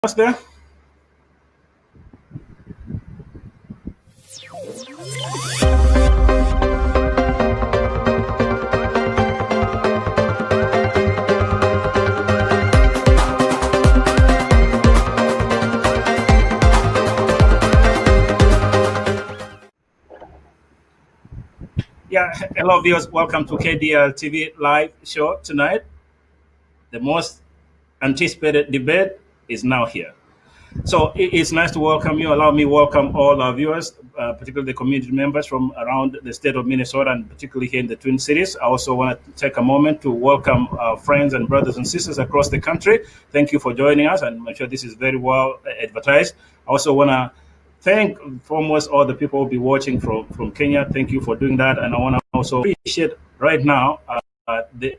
What's there? Yeah, hello viewers. Welcome to KDL TV live show tonight. The most anticipated debate is now here. So it's nice to welcome you. Allow me to welcome all our viewers, particularly the community members from around the state of Minnesota and particularly here in the Twin Cities. I also want to take a moment to welcome our friends and brothers and sisters across the country. Thank you for joining us, and I'm sure this is very well advertised. I also want to thank foremost all the people who will be watching from Kenya. Thank you for doing that, and I want to also appreciate right now the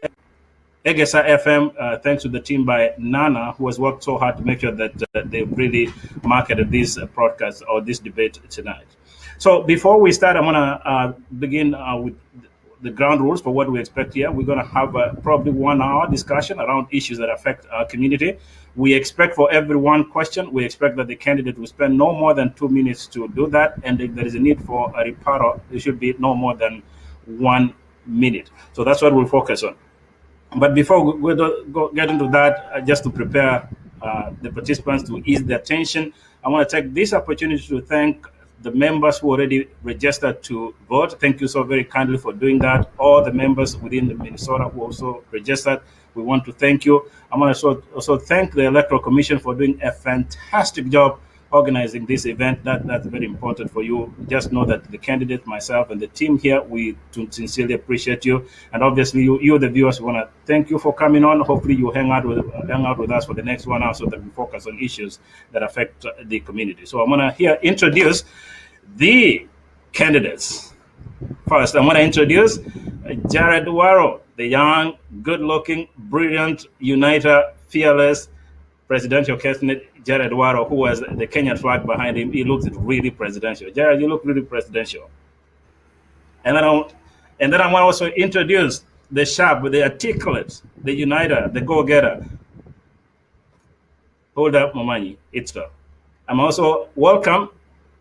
Egesa FM, thanks to the team by Nana, who has worked so hard to make sure that they've really marketed this broadcast or this debate tonight. So before we start, I'm going to begin with the ground rules for what we expect here. We're going to have probably 1 hour discussion around issues that affect our community. We expect for every one question, we expect that the candidate will spend no more than 2 minutes to do that. And if there is a need for a rebuttal, it should be no more than 1 minute. So that's what we'll focus on. But before we get into that, just to prepare the participants to ease their tension, I want to take this opportunity to thank the members who already registered to vote. Thank you so very kindly for doing that. All the members within the Minnesota who also registered, we want to thank you. I want to also thank the Electoral Commission for doing a fantastic job organizing this event. That's very important for you. Just know that the candidate, myself, and the team here, we sincerely appreciate you. And obviously, you the viewers, we want to thank you for coming on. Hopefully, you hang out with us for the next 1 hour so that we focus on issues that affect the community. So I'm going to here introduce the candidates. First, I want to introduce Jared Warrow, the young, good-looking, brilliant, uniter, fearless presidential candidate Jared Warrow, who has the Kenyan flag behind him. He looks really presidential. Jared, you look really presidential. And then I want to also introduce the sharp, the articulate, the uniter, the go-getter. Hold up, Momanyi. It's tough. I'm also welcome,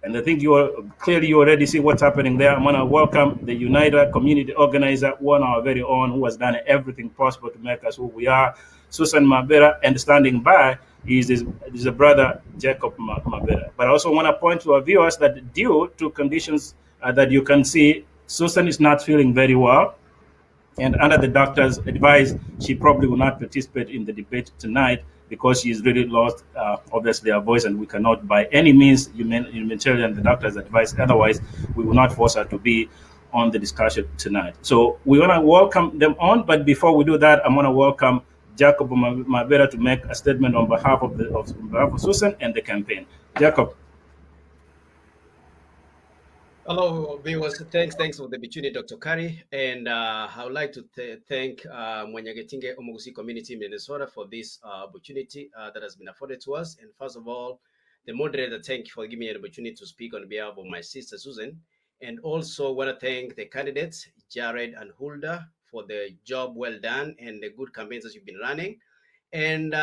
and I think you already see what's happening there. I'm going to welcome the Uniter community organizer, one of our very own, who has done everything possible to make us who we are, Susan Mabera, and standing by is a brother, Jacob Mabera. But I also want to point to our viewers that due to conditions that you can see, Susan is not feeling very well. And under the doctor's advice, she probably will not participate in the debate tonight because she's really lost, obviously, her voice, and we cannot, by any means, humanitarian the doctor's advice. Otherwise, we will not force her to be on the discussion tonight. So we want to welcome them on, but before we do that, I'm going to welcome Jacob Mabera to make a statement on behalf of Susan and the campaign. Jacob. Hello, viewers. Thanks for the opportunity, Dr. Kari. And I would like to thank Mwanyagentinge Omogusi community in Minnesota for this opportunity that has been afforded to us. And first of all, the moderator, thank you for giving me an opportunity to speak on behalf of my sister, Susan. And also want to thank the candidates, Jared and Hulda, for the job well done and the good campaigns that you've been running. And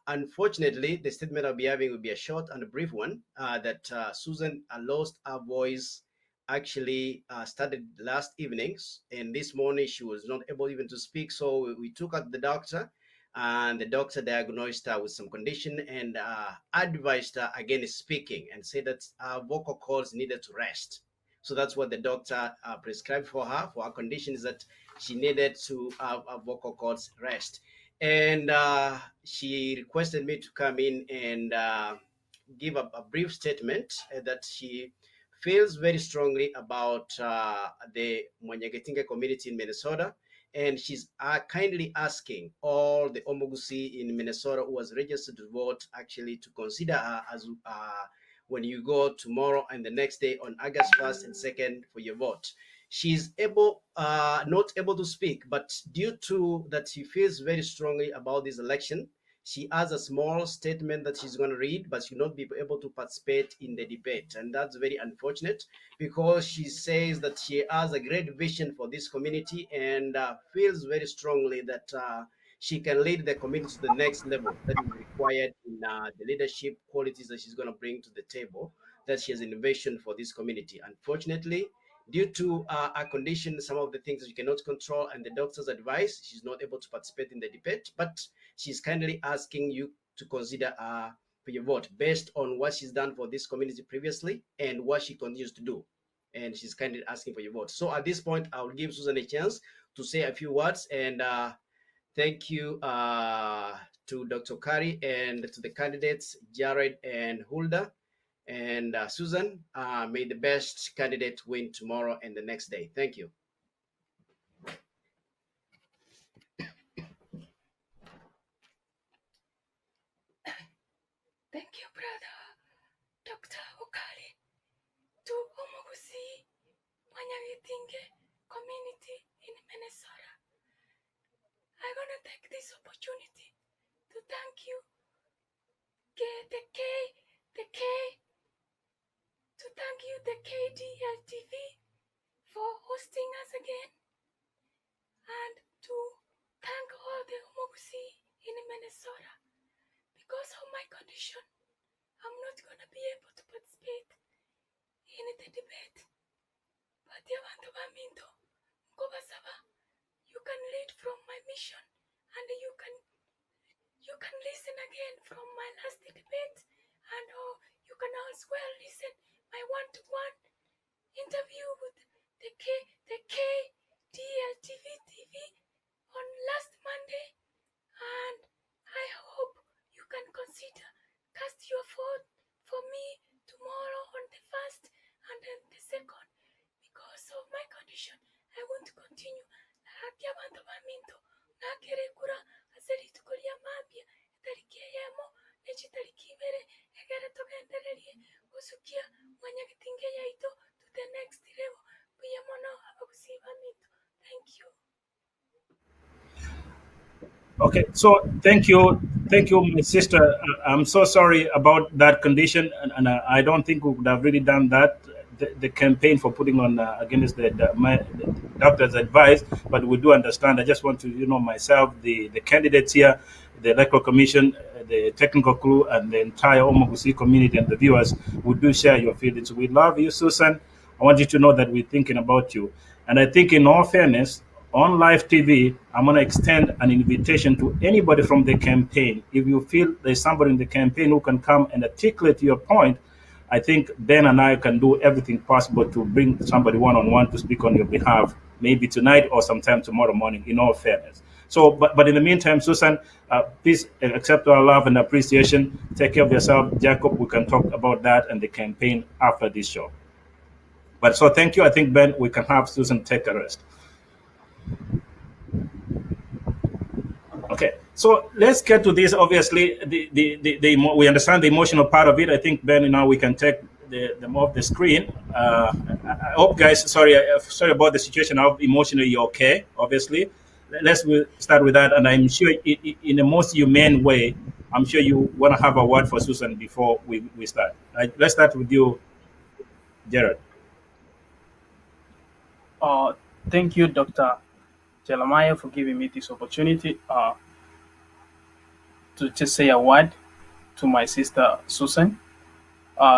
unfortunately, the statement I'll be having will be a short and a brief one, that Susan lost her voice actually started last evenings, and this morning she was not able even to speak. So we took her to the doctor, and the doctor diagnosed her with some condition and advised her against speaking and said that vocal cords needed to rest. So that's what the doctor prescribed for her. For her condition is that she needed to have vocal cords rest. And she requested me to come in and give a brief statement that she feels very strongly about the Mwanyagentinge community in Minnesota. And she's kindly asking all the Omogusi in Minnesota who has registered to vote actually to consider her as when you go tomorrow and the next day on August 1st and 2nd for your vote. She's not able to speak, but due to that she feels very strongly about this election, she has a small statement that she's going to read, but she'll not be able to participate in the debate. And that's very unfortunate because she says that she has a great vision for this community and feels very strongly that she can lead the community to the next level that is required in the leadership qualities that she's going to bring to the table, that she has envisioned for this community. Unfortunately, due to a condition, some of the things that she cannot control, and the doctor's advice, she's not able to participate in the debate. But she's kindly asking you to consider for your vote based on what she's done for this community previously and what she continues to do. And she's kindly asking for your vote. So at this point, I will give Susan a chance to say a few words. And thank you to Dr. Kari and to the candidates, Jared and Hulda. And Susan, may the best candidate win tomorrow and the next day. Thank you. Thank you, brother, Dr. Okari, to Omogusi Mwanyagentinge community in Minnesota. I'm going to take this opportunity to thank you, the KDLTV for hosting us again, and to thank all the Omogusi in Minnesota. Because of my condition, I'm not going to be able to participate in the debate. But you can read from my mission, and you can listen again from my last debate, and you can as well listen my one-to-one interview with the KDLTV TV on last Monday, and I hope you can consider cast your vote for me tomorrow on the 1st and then the 2nd. Because of my condition, I want to continue. To the next level. Thank you. Okay, so thank you, my sister. I'm so sorry about that condition, and I don't think we would have really done that. The campaign for putting on against the doctor's advice, but we do understand. I just want to, myself, the candidates here, the electoral commission, the technical crew, and the entire Omogusi community and the viewers, we do share your feelings. We love you, Susan. I want you to know that we're thinking about you. And I think, in all fairness, on live TV, I'm going to extend an invitation to anybody from the campaign. If you feel there's somebody in the campaign who can come and articulate your point, I think Ben and I can do everything possible to bring somebody one-on-one to speak on your behalf, maybe tonight or sometime tomorrow morning, in all fairness. So, but in the meantime, Susan, please accept our love and appreciation. Take care of yourself. Jacob, we can talk about that and the campaign after this show. But so thank you. I think, Ben, we can have Susan take a rest. Okay, so let's get to this. Obviously, we understand the emotional part of it. I think, Ben, now we can take them off the screen. I hope, guys, sorry about the situation. I hope emotionally you're okay, obviously. Let's start with that. And I'm sure in the most humane way, I'm sure you want to have a word for Susan before we start. Let's start with you, Jared. Thank you, Dr. Jeremiah, for giving me this opportunity to just say a word to my sister Susan.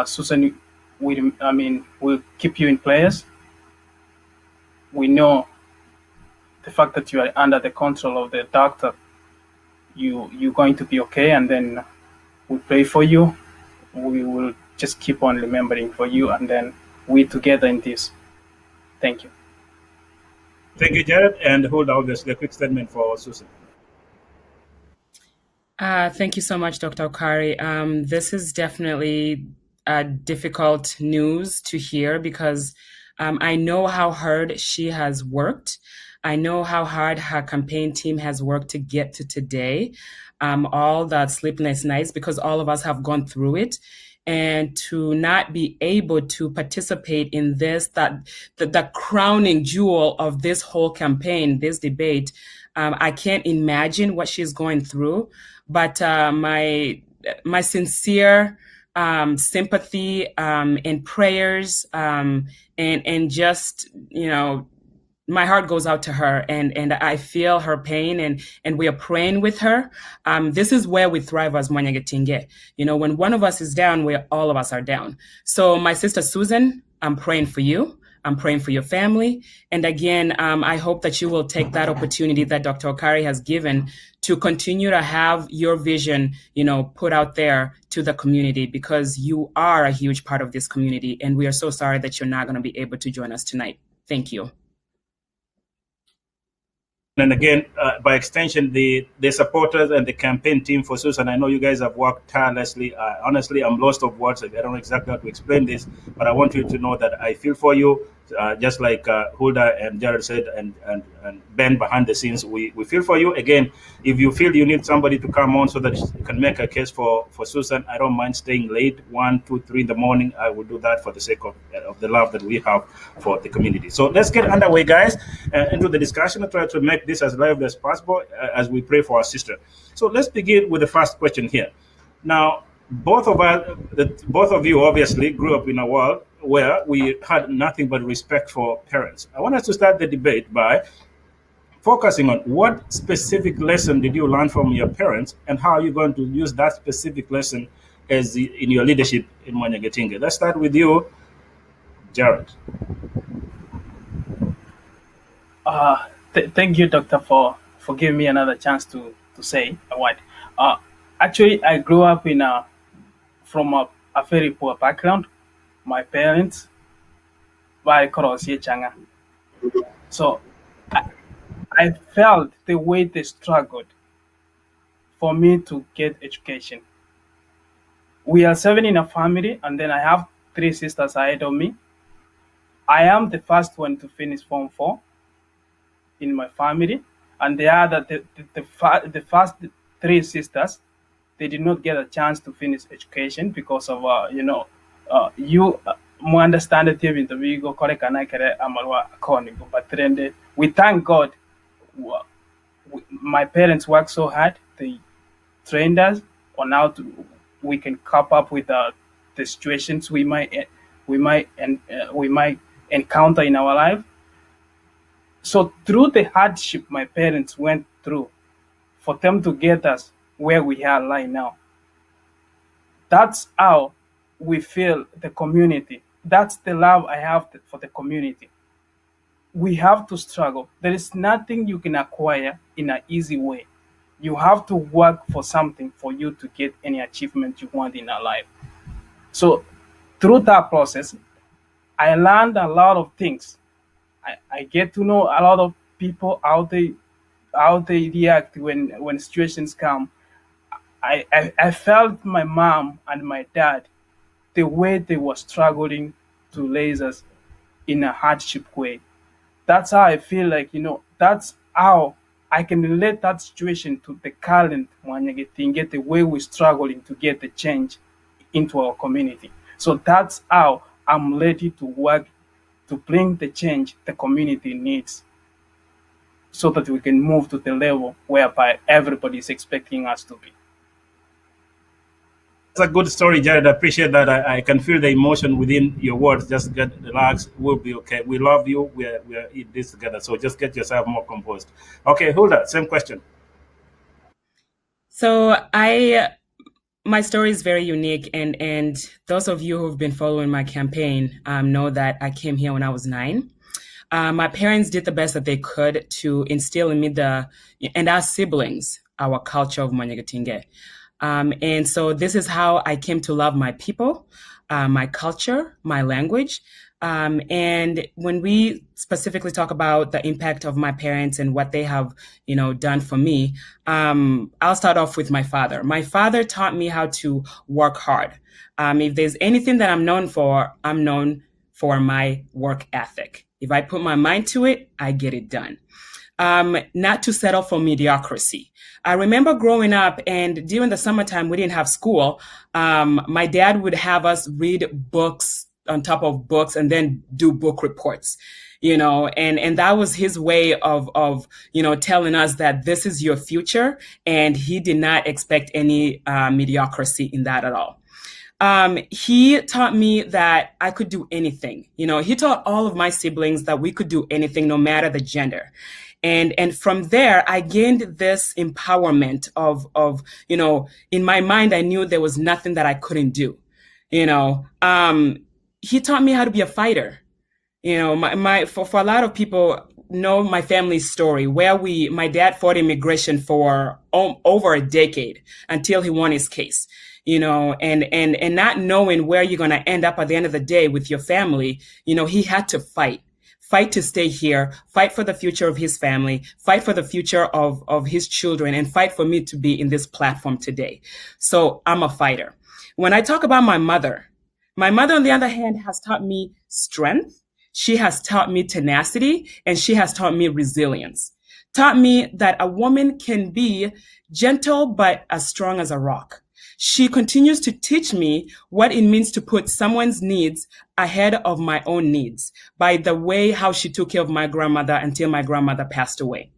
Susan, we'll keep you in prayers. We know the fact that you are under the control of the doctor. You're going to be okay, and then we pray for you. We will just keep on remembering for you, and then we together in this. Thank you. Thank you, Jared. And hold on, obviously, a quick statement for Susan. Thank you so much, Dr. Okari. This is definitely difficult news to hear because I know how hard she has worked. I know how hard her campaign team has worked to get to today. All that sleepless nights, because all of us have gone through it. And to not be able to participate in this, the crowning jewel of this whole campaign, this debate, I can't imagine what she's going through. But my sincere sympathy and prayers and just my heart goes out to her, and I feel her pain, and we are praying with her. This is where we thrive as Mwanyagentinge. When one of us is down, all of us are down. So my sister Susan, I'm praying for you. I'm praying for your family. And again, I hope that you will take that opportunity that Dr. Okari has given to continue to have your vision, put out there to the community, because you are a huge part of this community. And we are so sorry that you're not going to be able to join us tonight. Thank you. And again, by extension, the supporters and the campaign team for Susan, I know you guys have worked tirelessly. Honestly, I'm lost of words. I don't know exactly how to explain this, but I want you to know that I feel for you, just like Hulda and Jared said, and Ben behind the scenes. We feel for you. Again, if you feel you need somebody to come on so that you can make a case for Susan, I don't mind staying late, 1, 2, 3 in the morning. I will do that for the sake of the love that we have for the community. So let's get underway, guys, into the discussion and try to make this as lively as possible as we pray for our sister. So let's begin with the first question here. Now, both of you obviously grew up in a world where we had nothing but respect for parents. I want us to start the debate by focusing on what specific lesson did you learn from your parents, and how are you going to use that specific lesson in your leadership in Mwanyagentinge. Let's start with you, Jared. Thank you, Doctor, for giving me another chance to say a word. Actually, I grew up from a very poor background. My parents were Changa. So I felt the way they struggled for me to get education. We are 7 in a family, and then I have 3 sisters ahead of me. I am the first one to finish Form 4 in my family, and the first 3 sisters, they did not get a chance to finish education because of you understand it in the Vigo correct and I but then we thank God. My parents worked so hard, they trained us on how we can cope up with the situations we might encounter in our life. So through the hardship my parents went through, for them to get us where we are right now, that's how we feel the community. That's the love I have for the community. We have to struggle. There is nothing you can acquire in an easy way. You have to work for something for you to get any achievement you want in our life. So through that process, I learned a lot of things. I get to know a lot of people, how they react when situations come. I felt my mom and my dad, the way they were struggling to raise us in a hardship way. That's how I feel like, that's how I can relate that situation to the current Mwanyagentinge, the way we're struggling to get the change into our community. So that's how I'm ready to work to bring the change the community needs, so that we can move to the level whereby everybody is expecting us to be. It's a good story, Jared. I appreciate that. I can feel the emotion within your words. Just get relaxed. We'll be okay. We love you. We're in this together. So just get yourself more composed. Okay, Hulda, same question. So my story is very unique, and those of you who've been following my campaign know that I came here when I was 9. My parents did the best that they could to instill in me and our siblings our culture of Mwanyagentinge. And so this is how I came to love my people, my culture, my language. And when we specifically talk about the impact of my parents and what they have, done for me, I'll start off with my father. My father taught me how to work hard. If there's anything that I'm known for, I'm known for my work ethic. If I put my mind to it, I get it done. Not to settle for mediocrity. I remember growing up, and during the summertime, we didn't have school. My dad would have us read books on top of books and then do book reports, and that was his way of telling us that this is your future. And he did not expect any mediocrity in that at all. He taught me that I could do anything. He taught all of my siblings that we could do anything, no matter the gender. And from there, I gained this empowerment of, in my mind, I knew there was nothing that I couldn't do. He taught me how to be a fighter. For a lot of people know my family's story, where my dad fought immigration for over a decade until he won his case. And not knowing where you're going to end up at the end of the day with your family, he had to fight to stay here, fight for the future of his family, fight for the future of his children, and fight for me to be in this platform today. So I'm a fighter. When I talk about my mother, on the other hand, has taught me strength. She has taught me tenacity, and she has taught me resilience. Taught me that a woman can be gentle, but as strong as a rock. She continues to teach me what it means to put someone's needs ahead of my own needs by the way how she took care of my grandmother until my grandmother passed away.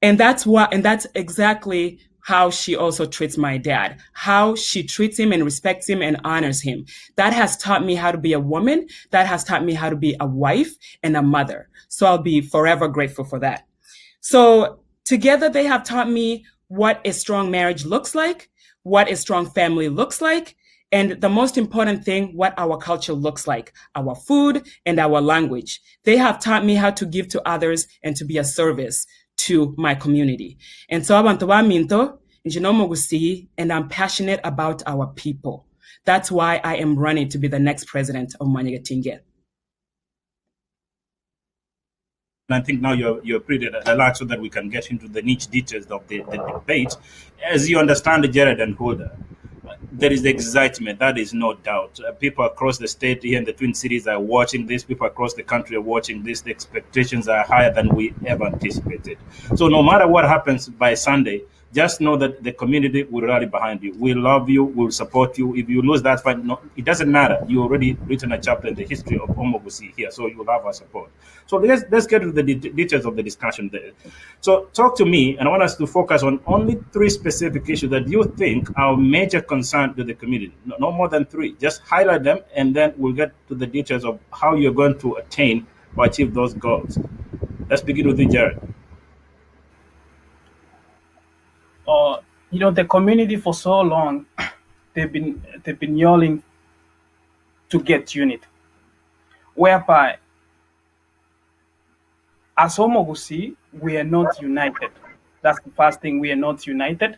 And that's exactly how she also treats my dad, how she treats him and respects him and honors him. That has taught me how to be a woman. That has taught me how to be a wife and a mother. So I'll be forever grateful for that. So together they have taught me what a strong marriage looks like, what a strong family looks like, and the most important thing, what our culture looks like, our food and our language. They have taught me how to give to others and to be a service to my community. And so abantu baminto, and I'm passionate about our people. That's why I am running to be the next president of Mwanyagentinge. I think now you're pretty relaxed so that we can get into the niche details of the debate. As you understand, Jared and Hulda, there is the excitement, that is no doubt. People across the state here in the Twin Cities are watching this. People across the country are watching this. The expectations are higher than we ever anticipated. So no matter what happens by Sunday, just know that the community will rally behind you. We love you. We'll support you. If you lose that fight, no, it doesn't matter. You already written a chapter in the history of Omogusi here, so you'll have our support. So let's get to the details of the discussion there. So talk to me, and I want us to focus on only 3 specific issues that you think are major concern to the community. No more than 3. Just highlight them, and then we'll get to the details of how you're going to attain or achieve those goals. Let's begin with you, Jared. The community for so long, they've been yelling to get unity, whereby as Omogusi, we are not united. That's the first thing. We are not united.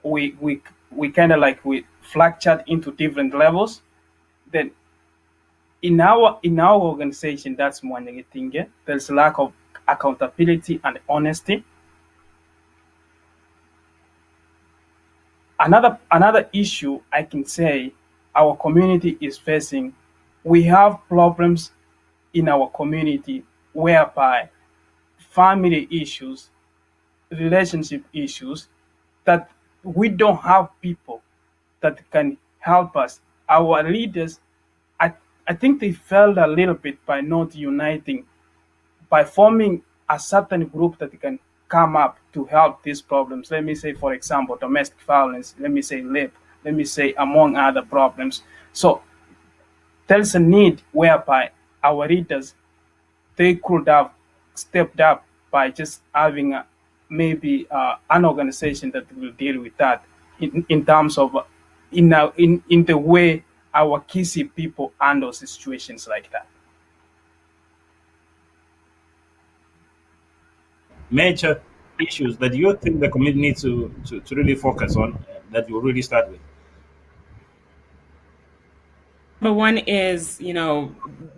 We kind of like we fractured into different levels. Then in our organization, that's Mwanyagentinge, there's lack of accountability and honesty. Another issue I can say our community is facing, we have problems in our community whereby family issues, relationship issues, that we don't have people that can help us. Our leaders, I think they failed a little bit by not uniting, by forming a certain group that can come up to help these problems. Let me say, for example, domestic violence, let me say rape, let me say among other problems. So there's a need whereby our leaders, they could have stepped up by just having maybe an organization that will deal with that in terms of in the way our Kisi people handle situations like that. Major issues that you think the community needs to really focus on, that you really start with? Number one is,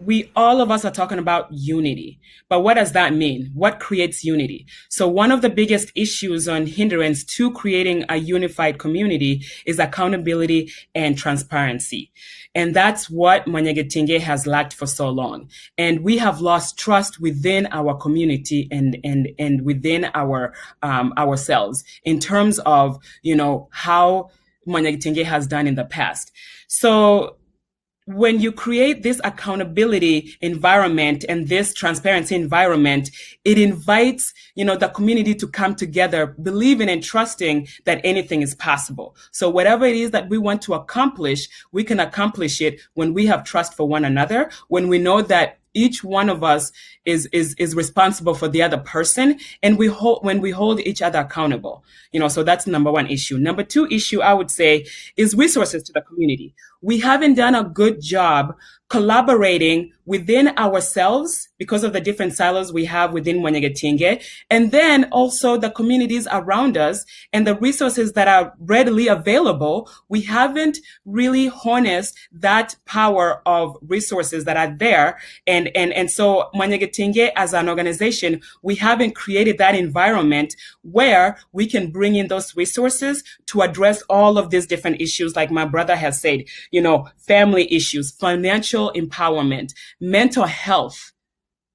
we all of us are talking about unity, but what does that mean? What creates unity? So one of the biggest issues on hindrance to creating a unified community is accountability and transparency. And that's what Mwanyagentinge has lacked for so long. And we have lost trust within our community and within our ourselves in terms of, how Mwanyagentinge has done in the past. So when you create this accountability environment and this transparency environment, it invites, the community to come together, believing and trusting that anything is possible. So whatever it is that we want to accomplish, we can accomplish it when we have trust for one another, when we know that each one of us is responsible for the other person, and when we hold each other accountable. So that's number one issue. Number two issue, I would say, is resources to the community. We haven't done a good job collaborating within ourselves because of the different silos we have within Mwanyagentinge, and then also the communities around us and the resources that are readily available. We haven't really harnessed that power of resources that are there. And so Mwanyagentinge as an organization, we haven't created that environment where we can bring in those resources to address all of these different issues, like my brother has said, family issues, financial empowerment, mental health.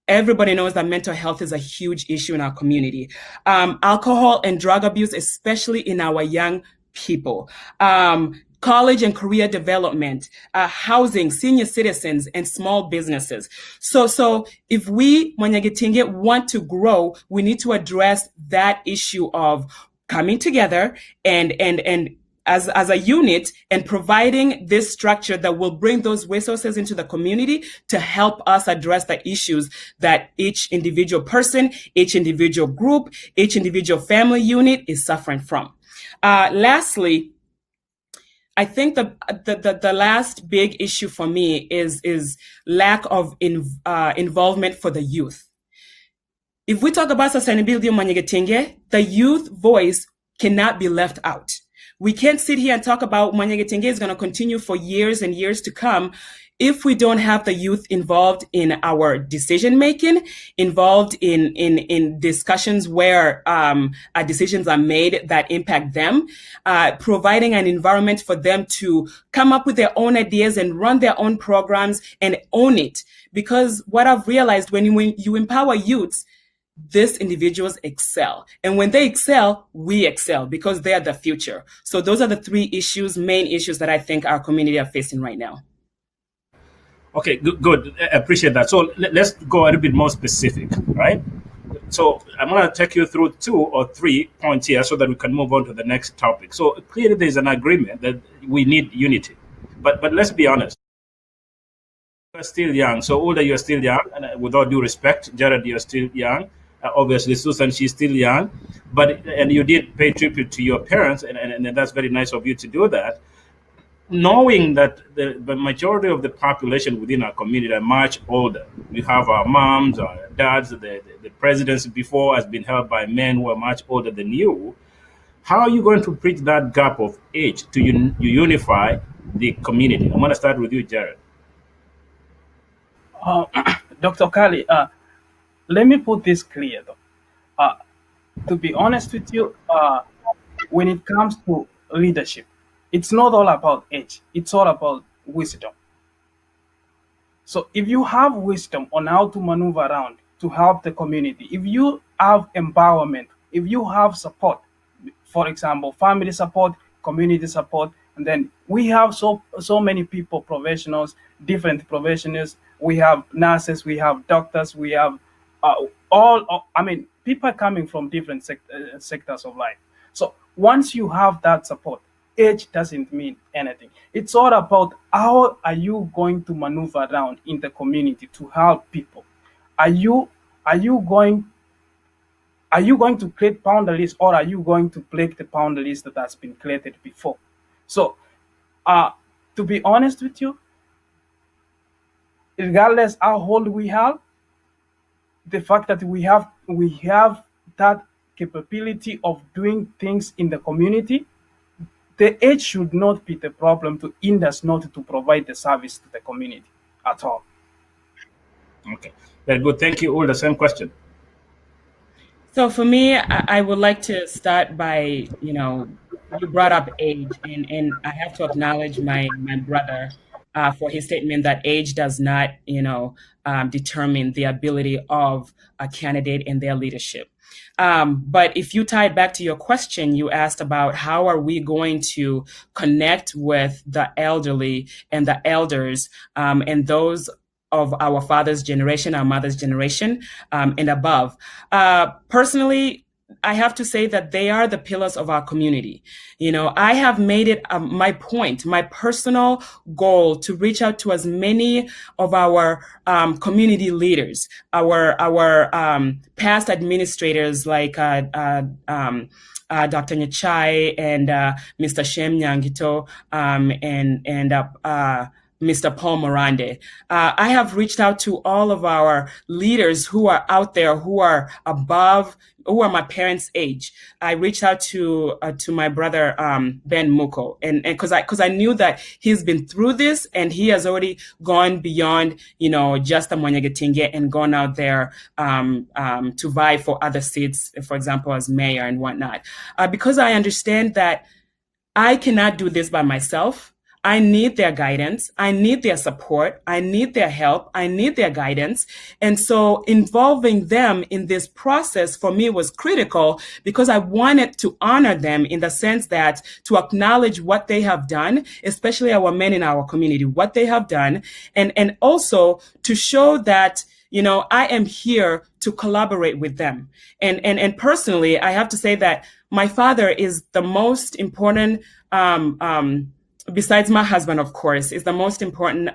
Everybody knows that mental health is a huge issue in our community. Alcohol and drug abuse, especially in our young people. College and career development, housing, senior citizens, and small businesses. So if we, Mwanyagentinge, want to grow, we need to address that issue of coming together and as a unit and providing this structure that will bring those resources into the community to help us address the issues that each individual person, each individual group, each individual family unit is suffering from. Lastly, I think the last big issue for me is lack of involvement for the youth. If we talk about sustainability in Mwanyagentinge, the youth voice cannot be left out. We can't sit here and talk about Mwanyagentinge is going to continue for years and years to come if we don't have the youth involved in our decision making, involved in discussions where decisions are made that impact them, providing an environment for them to come up with their own ideas and run their own programs and own it. Because what I've realized, when you empower youths, these individuals excel. And when they excel, we excel because they are the future. So those are the three main issues that I think our community are facing right now. Okay, good. I appreciate that. So let's go a little bit more specific, right? So I'm going to take you through 2 or 3 points here so that we can move on to the next topic. So clearly there's an agreement that we need unity. But let's be honest. You're still young. So older, you're still young. And with all due respect, Jared, you're still young. Obviously, Susan, she's still young. And you did pay tribute to your parents, and that's very nice of you to do that. Knowing that the majority of the population within our community are much older. We have our moms, our dads, the presidency before has been held by men who are much older than you. How are you going to bridge that gap of age to unify the community? I'm going to start with you, Jared. Dr. Kali, let me put this clear, though. To be honest with you, when it comes to leadership, it's not all about age. It's all about wisdom. So if you have wisdom on how to maneuver around to help the community, if you have empowerment, if you have support, for example, family support, community support, and then we have so many people, professionals, different professionals. We have nurses, we have doctors, we have people coming from different sectors of life. So once you have that support, age doesn't mean anything. It's all about how are you going to maneuver around in the community to help people. Are you going to create boundaries, or are you going to break the boundaries that has been created before? So to be honest with you, regardless how old we have, the fact that we have that capability of doing things in the community, the age should not be the problem to hinder us not to provide the service to the community at all. Okay, very good. Thank you. All the same question. So for me, I would like to start by, you brought up age, and I have to acknowledge my brother for his statement that age does not, determine the ability of a candidate and their leadership. But if you tie it back to your question, you asked about how are we going to connect with the elderly and the elders and those of our father's generation, our mother's generation, and above. Personally, I have to say that they are the pillars of our community. I have made it my point, my personal goal to reach out to as many of our community leaders, our past administrators like Dr. Nyachai and Mr. Shem Nyangito and Mr. Paul Morande. I have reached out to all of our leaders who are out there, who are my parents' age. I reached out to my brother Ben Muko, and because I knew that he's been through this and he has already gone beyond just the Mwanyagentinge and gone out there to vie for other seats, for example, as mayor and whatnot. Because I understand that I cannot do this by myself. I need their guidance. I need their support. I need their help. I need their guidance. And so involving them in this process for me was critical because I wanted to honor them in the sense that to acknowledge what they have done, especially our men in our community, what they have done, and also to show that I am here to collaborate with them. And personally, I have to say that my father is the most important besides my husband, of course, is the most important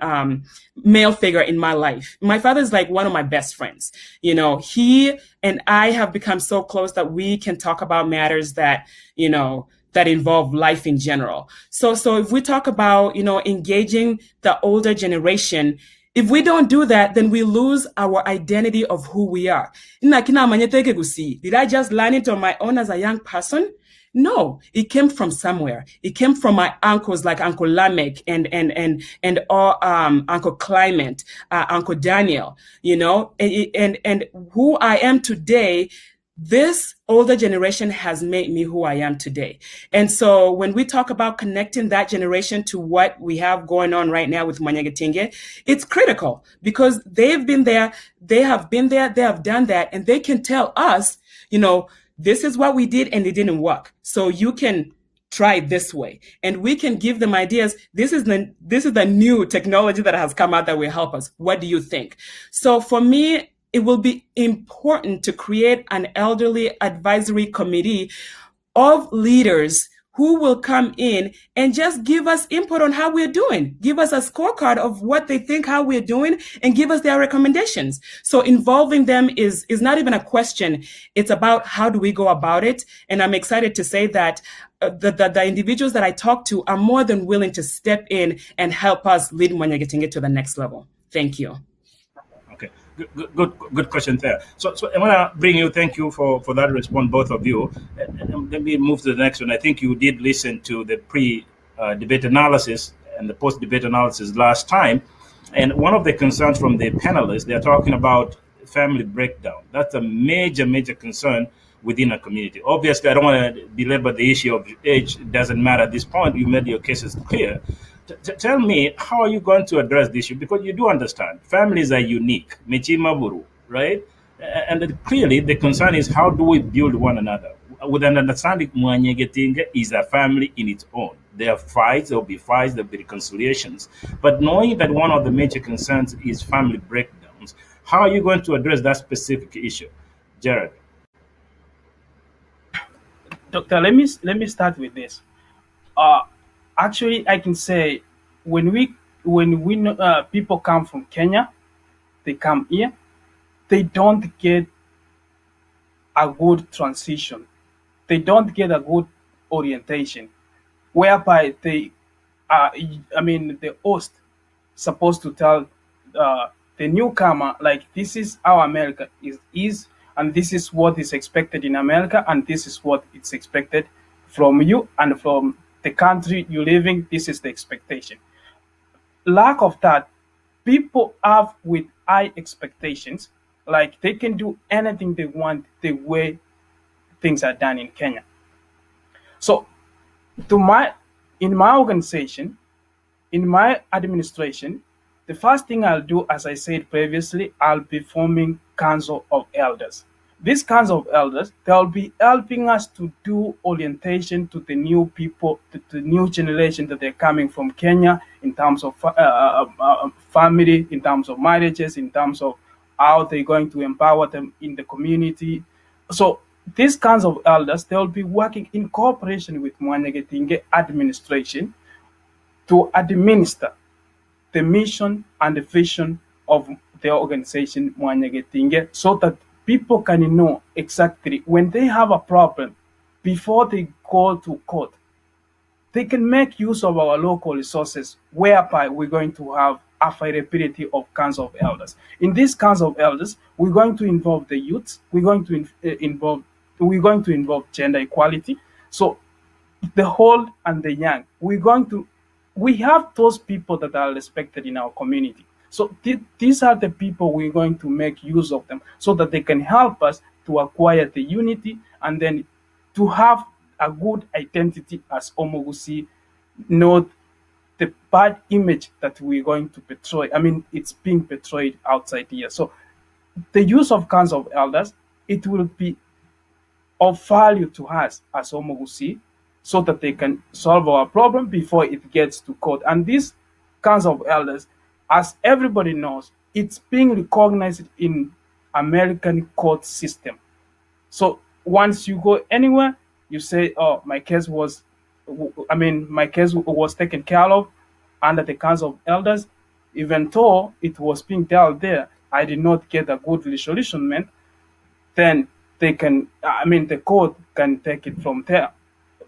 male figure in my life. My father is like one of my best friends. He and I have become so close that we can talk about matters that, that involve life in general. So if we talk about, engaging the older generation, if we don't do that, then we lose our identity of who we are. Did I just learn it on my own as a young person? No, it came from somewhere. It came from my uncles like Uncle Lamek and Uncle Clement, Uncle Daniel, and who I am today. This older generation has made me who I am today. And so when we talk about connecting that generation to what we have going on right now with Mwanyagentinge, it's critical because they've been there, they have been there, they have done that, and they can tell us, this is what we did and it didn't work. So you can try it this way. And we can give them ideas. This is the new technology that has come out that will help us. What do you think? So for me, it will be important to create an elderly advisory committee of leaders who will come in and just give us input on how we're doing, give us a scorecard of what they think, how we're doing, and give us their recommendations. So involving them is not even a question. It's about how do we go about it. And I'm excited to say that the individuals that I talk to are more than willing to step in and help us lead Mwanyagentinge to the next level. Thank you. Good question there. So I want to bring you, thank you for that response, both of you. And let me move to the next one. I think you did listen to the pre-debate analysis and the post-debate analysis last time. And one of the concerns from the panelists, they're talking about family breakdown. That's a major concern within a community. Obviously, I don't want to belabor the issue of age. It doesn't matter at this point. You made your cases clear. Tell me, how are you going to address this issue? Because you do understand, families are unique, Mechimaburu, right? And clearly, the concern is how do we build one another? With an understanding, Mwanyagentinge is a family in its own. There are fights, there will be reconciliations. But knowing that one of the major concerns is family breakdowns, how are you going to address that specific issue? Jared. Doctor, let me start with this. Actually, I can say when people come from Kenya, they come here, they don't get a good transition. They don't get a good orientation, whereby the host supposed to tell the newcomer, like, this is how America is, and this is what is expected in America, and this is what it's expected from you and from the country you're living. This is the expectation. Lack of that, people have with high expectations, like they can do anything they want the way things are done in Kenya. So in my organization, in my administration, the first thing I'll do, as I said previously, I'll be forming council of elders, these kinds of elders, they'll be helping us to do orientation to the new people, to the new generation that they're coming from Kenya, in terms of family, in terms of marriages, in terms of how they're going to empower them in the community. So these kinds of elders, they'll be working in cooperation with Mwanyagentinge administration to administer the mission and the vision of the organization Mwanyagentinge, so that people can know exactly when they have a problem before they go to court. They can make use of our local resources, whereby we're going to have availability of council of elders. In these council of elders, we're going to involve the youth. We're going to involve gender equality. So the old and the young, we have those people that are respected in our community. So these are the people we're going to make use of them, so that they can help us to acquire the unity, and then to have a good identity as Omogusi, not the bad image that we're going to portray. I mean, it's being portrayed outside here. So the use of council of elders, it will be of value to us as Omogusi, so that they can solve our problem before it gets to court. And these council of elders, as everybody knows, it's being recognized in American court system. So once you go anywhere, you say, "Oh, my case was taken care of under the council of elders, even though it was being dealt there, I did not get a good resolution." Then the court can take it from there.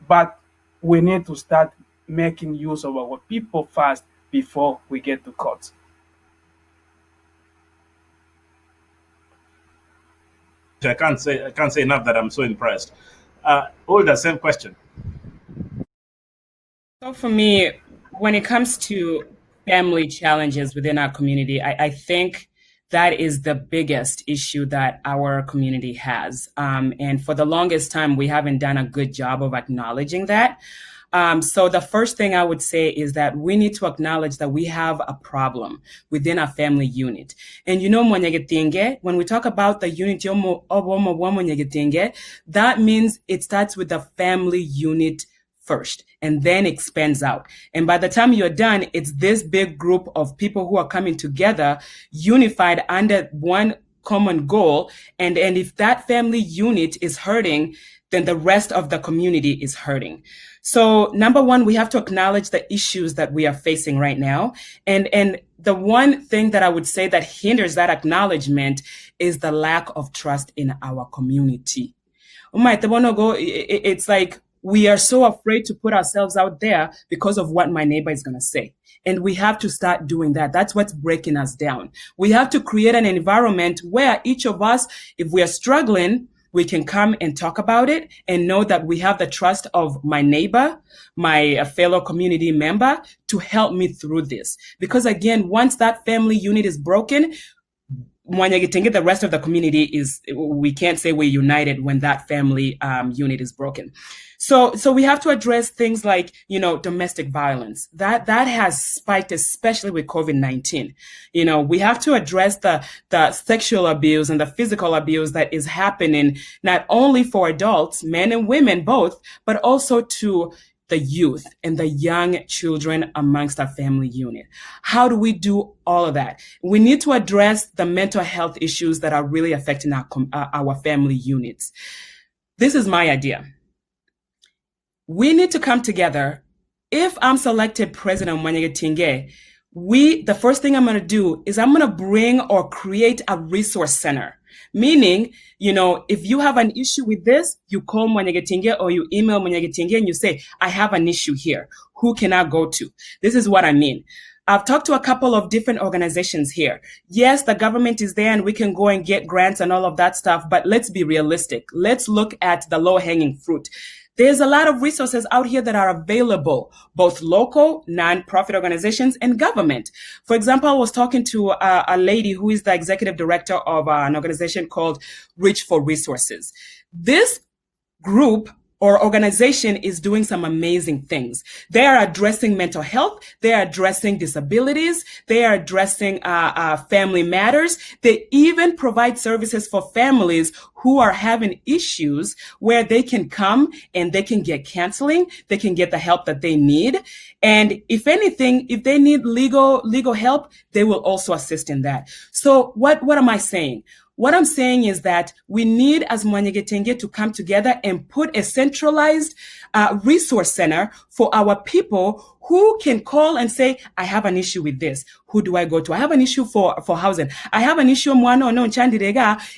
But we need to start making use of our people first before we get to court. I can't say enough that I'm so impressed. Olga, same question. So for me, when it comes to family challenges within our community, I think that is the biggest issue that our community has. And for the longest time, we haven't done a good job of acknowledging that. So the first thing I would say is that we need to acknowledge that we have a problem within our family unit. And Mwanyagentinge, when we talk about the unity of Mwanyagentinge, that means it starts with the family unit first and then expands out. And by the time you're done, it's this big group of people who are coming together, unified under one common goal. And if that family unit is hurting, then the rest of the community is hurting. So number one, we have to acknowledge the issues that we are facing right now. And the one thing that I would say that hinders that acknowledgement is the lack of trust in our community. It's like we are so afraid to put ourselves out there because of what my neighbor is going to say. And we have to start doing that. That's what's breaking us down. We have to create an environment where each of us, if we are struggling, we can come and talk about it and know that we have the trust of my neighbor, my fellow community member to help me through this. Because again, once that family unit is broken, Mwanyagentinge, the rest of the community we can't say we're united when that family unit is broken. So we have to address things like, domestic violence. That has spiked, especially with COVID-19. We have to address the sexual abuse and the physical abuse that is happening, not only for adults, men and women both, but also to the youth and the young children amongst our family unit. How do we do all of that? We need to address the mental health issues that are really affecting our family units. This is my idea. We need to come together. If I'm selected President Mwanyagentinge, the first thing I'm going to do is I'm going to bring or create a resource center. Meaning, if you have an issue with this, you call Mwanyagentinge or you email Mwanyagentinge and you say, I have an issue here. Who can I go to? This is what I mean. I've talked to a couple of different organizations here. Yes, the government is there and we can go and get grants and all of that stuff, but let's be realistic. Let's look at the low-hanging fruit. There's a lot of resources out here that are available, both local, non-profit organizations, and government. For example, I was talking to a lady who is the executive director of an organization called Reach for Resources. This group or organization is doing some amazing things. They are addressing mental health. They are addressing disabilities. They are addressing family matters. They even provide services for families who are having issues where they can come and they can get counseling. They can get the help that they need. And if anything, if they need legal help, they will also assist in that. So what am I saying? What I'm saying is that we need, as Mwanyagentinge, to come together and put a centralized resource center for our people who can call and say, I have an issue with this. Who do I go to? I have an issue for housing. I have an issue,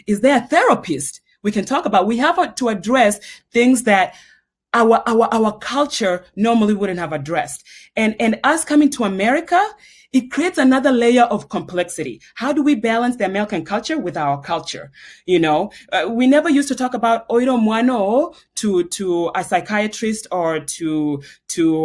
is there a therapist we can talk about? We have to address things that our culture normally wouldn't have addressed. And us coming to America, it creates another layer of complexity. How do we balance the American culture with our culture? We never used to talk about oiro mwano to a psychiatrist or to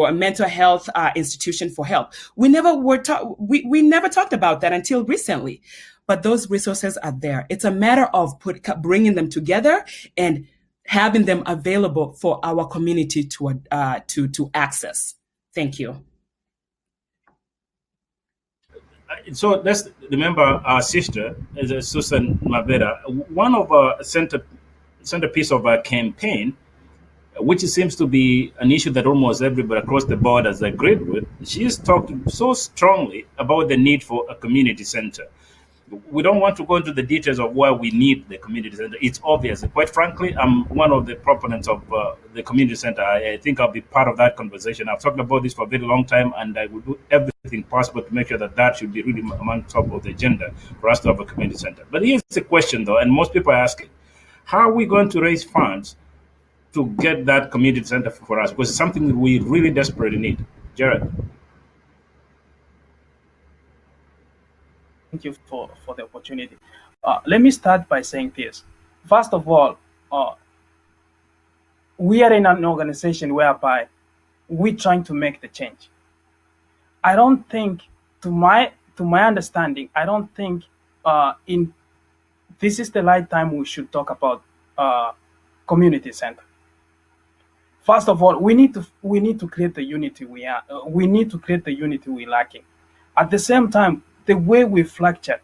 a mental health institution for help. We never talked about that until recently. But those resources are there. It's a matter of bringing them together and having them available for our community to access. Thank you. So let's remember our sister, Susan Mavera. One of our centerpiece of our campaign, which seems to be an issue that almost everybody across the board has agreed with. She's talking so strongly about the need for a community center. We don't want to go into the details of why we need the community center. It's obvious. Quite frankly, I'm one of the proponents of the community center. I think I'll be part of that conversation. I've talked about this for a very long time, and I will do everything possible to make sure that should be really among top of the agenda for us to have a community center. But here's the question, though, and most people are asking, how are we going to raise funds to get that community center for us? Because it's something that we really desperately need. Jared. Thank you for the opportunity. Let me start by saying this. First of all, we are in an organization whereby we're trying to make the change. I don't think, to my understanding, I don't think this is the right time we should talk about community center. First of all, we need to create the unity we need to create the unity we're lacking. At the same time, the way we fractured,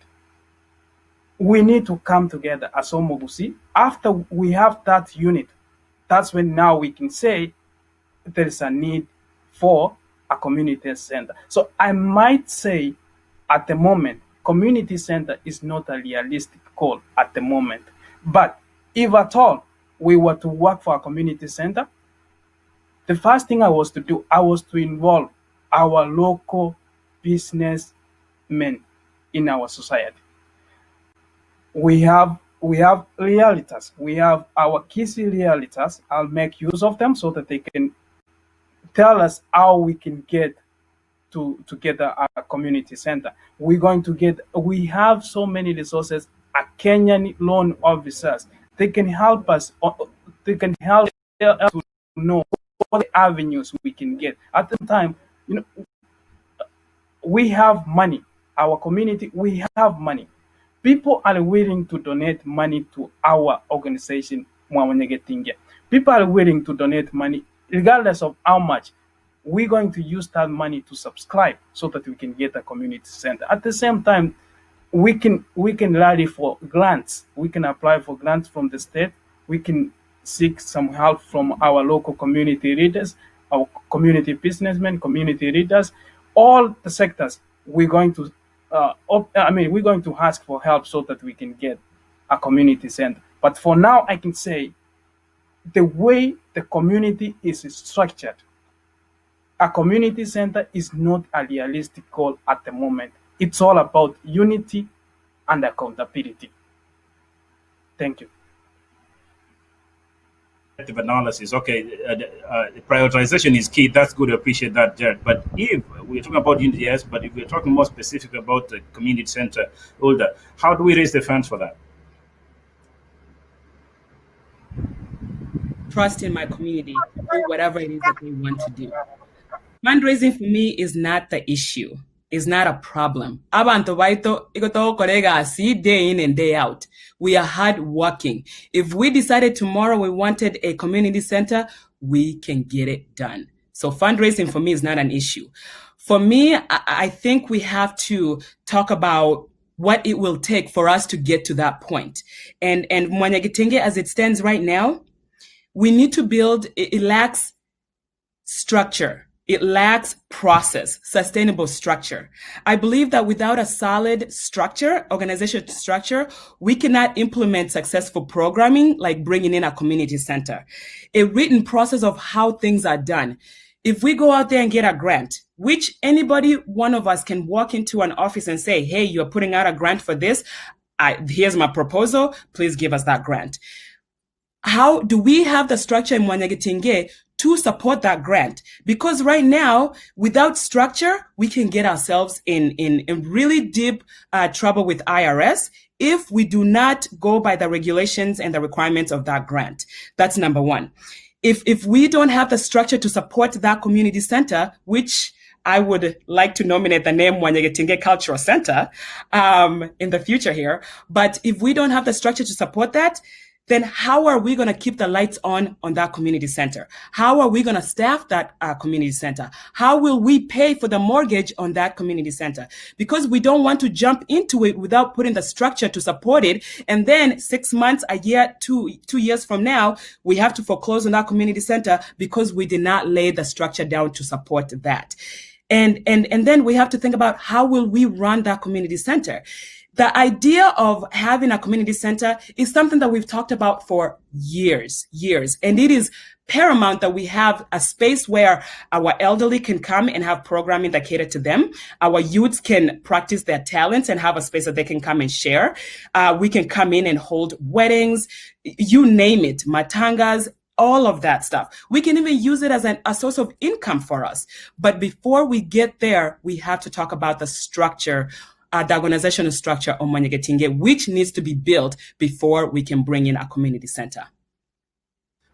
we need to come together as Omogusi. After we have that unit, that's when now we can say there is a need for a community center. So I might say at the moment, community center is not a realistic goal at the moment. But if at all we were to work for a community center, the first thing I was to do, I was to involve our local businessmen in our society. We have realtors. We have our Kisi realtors. I'll make use of them so that they can tell us how we can get together a community center. We have so many resources, Kenyan loan officers. They can help us. They can help us to know all the avenues we can get. At the time, we have money. Our community, we have money. People are willing to donate money to our organization, Mwanyagentinge. People are willing to donate money, regardless of how much. We're going to use that money to subscribe so that we can get a community center. At the same time, we can rally for grants. We can apply for grants from the state. We can seek some help from our local community leaders, our community businessmen, community leaders, all the sectors. We're going to ask for help so that we can get a community center. But for now, I can say the way the community is structured, a community center is not a realistic goal at the moment. It's all about unity and accountability. Thank you. Analysis. Okay, prioritization is key. That's good. I appreciate that, Jared. But if we're talking about unity, yes, but if we're talking more specific about the community center holder, how do we raise the funds for that? Trust in my community to do whatever it is that they want to do. Fundraising for me is not the issue. is not a problem. Abantu baito ikoto korega asi day in and day out. We are hardworking. If we decided tomorrow we wanted a community center, we can get it done. So fundraising for me is not an issue. For me, I think we have to talk about what it will take for us to get to that point. And Mwanyagentinge, as it stands right now, we need to build, it lacks structure. It lacks process, sustainable structure. I believe that without a solid structure, organizational structure, we cannot implement successful programming like bringing in a community center. A written process of how things are done. If we go out there and get a grant, which anybody, one of us can walk into an office and say, hey, you're putting out a grant for this. Here's my proposal. Please give us that grant. How do we have the structure in Mwanyagentinge to support that grant? Because right now, without structure, we can get ourselves in really deep trouble with IRS if we do not go by the regulations and the requirements of that grant. That's number one. If we don't have the structure to support that community center, which I would like to nominate the name Mwanyagentinge Cultural Center in the future here, but if we don't have the structure to support that, then how are we going to keep the lights on that community center? How are we going to staff that community center? How will we pay for the mortgage on that community center? Because we don't want to jump into it without putting the structure to support it. And then 6 months, a year, 2 years from now, we have to foreclose on that community center because we did not lay the structure down to support that. And then we have to think about how will we run that community center? The idea of having a community center is something that we've talked about for years. And it is paramount that we have a space where our elderly can come and have programming that cater to them. Our youths can practice their talents and have a space that they can come and share. We can come in and hold weddings, you name it, matangas, all of that stuff. We can even use it as a source of income for us. But before we get there, we have to talk about the structure, the organizational structure of Mwanyagentinge, which needs to be built before we can bring in a community center.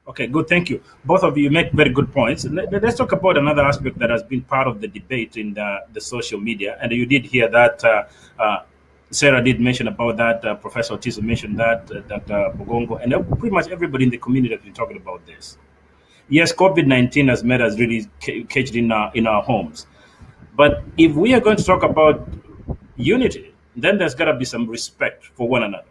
Okay, good. Thank you. Both of you make very good points. Let's talk about another aspect that has been part of the debate in the social media. And you did hear that Sarah did mention about that. Professor Tiso mentioned that, Dr. Bogongo, and pretty much everybody in the community has been talking about this. Yes, COVID-19 has made us really caged in our homes. But if we are going to talk about unity, then there's got to be some respect for one another.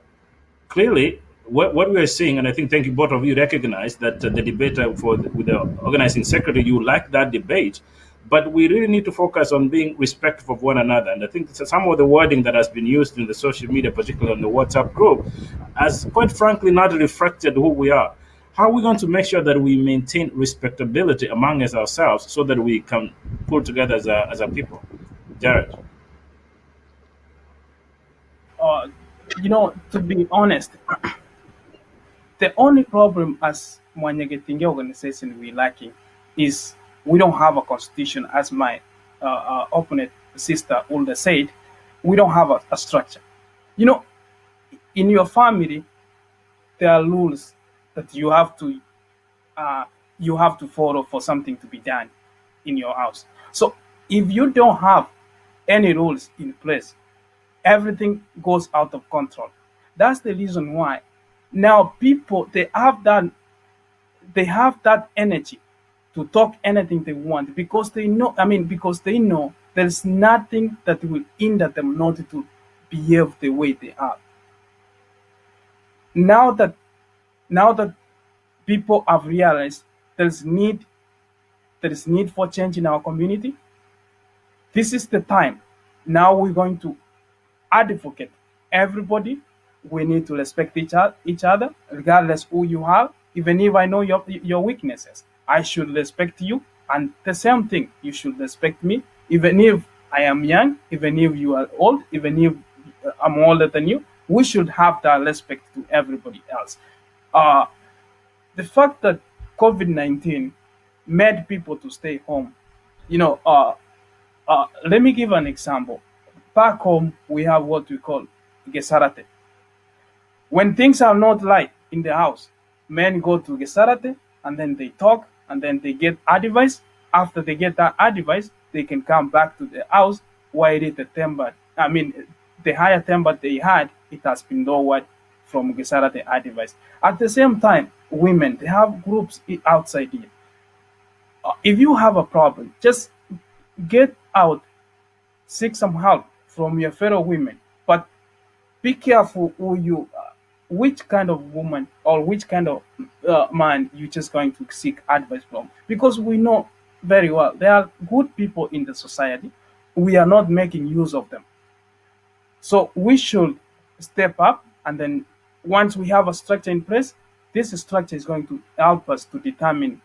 Clearly, what we are seeing, and I think thank you both of you recognize that the debate with the organizing secretary, you like that debate, but we really need to focus on being respectful of one another. And I think some of the wording that has been used in the social media, particularly on the WhatsApp group, has quite frankly not reflected who we are. How are we going to make sure that we maintain respectability among us ourselves so that we can pull together as a people? Jared. To be honest, the only problem as Mwanyagentinge organization we're lacking is we don't have a constitution, as my opponent sister Ulda said. We don't have a structure. In your family, there are rules that you have to follow for something to be done in your house. So if you don't have any rules in place, everything goes out of control. That's the reason why now people they have that energy to talk anything they want because they know there's nothing that will hinder them not to behave the way they are. Now that people have realized there is need for change in our community, this is the time. Now we're going to advocate everybody. We need to respect each other, regardless who you are. Even if I know your weaknesses, I should respect you, and the same thing, you should respect me. Even if I am young, even if you are old, even if I'm older than you, we should have that respect to everybody else. The fact that COVID-19 made people to stay home, let me give an example. Back home, we have what we call gesarate. When things are not light in the house, men go to gesarate and then they talk and then they get advice. After they get that advice, they can come back to the house while the higher temper they had, it has been lowered from Gesara the advice. At the same time, women, they have groups outside here. If you have a problem, just get out, seek some help from your fellow women. But be careful which kind of woman or which kind of man you're just going to seek advice from. Because we know very well there are good people in the society. We are not making use of them. So we should step up, and then once we have a structure in place, this structure is going to help us to determine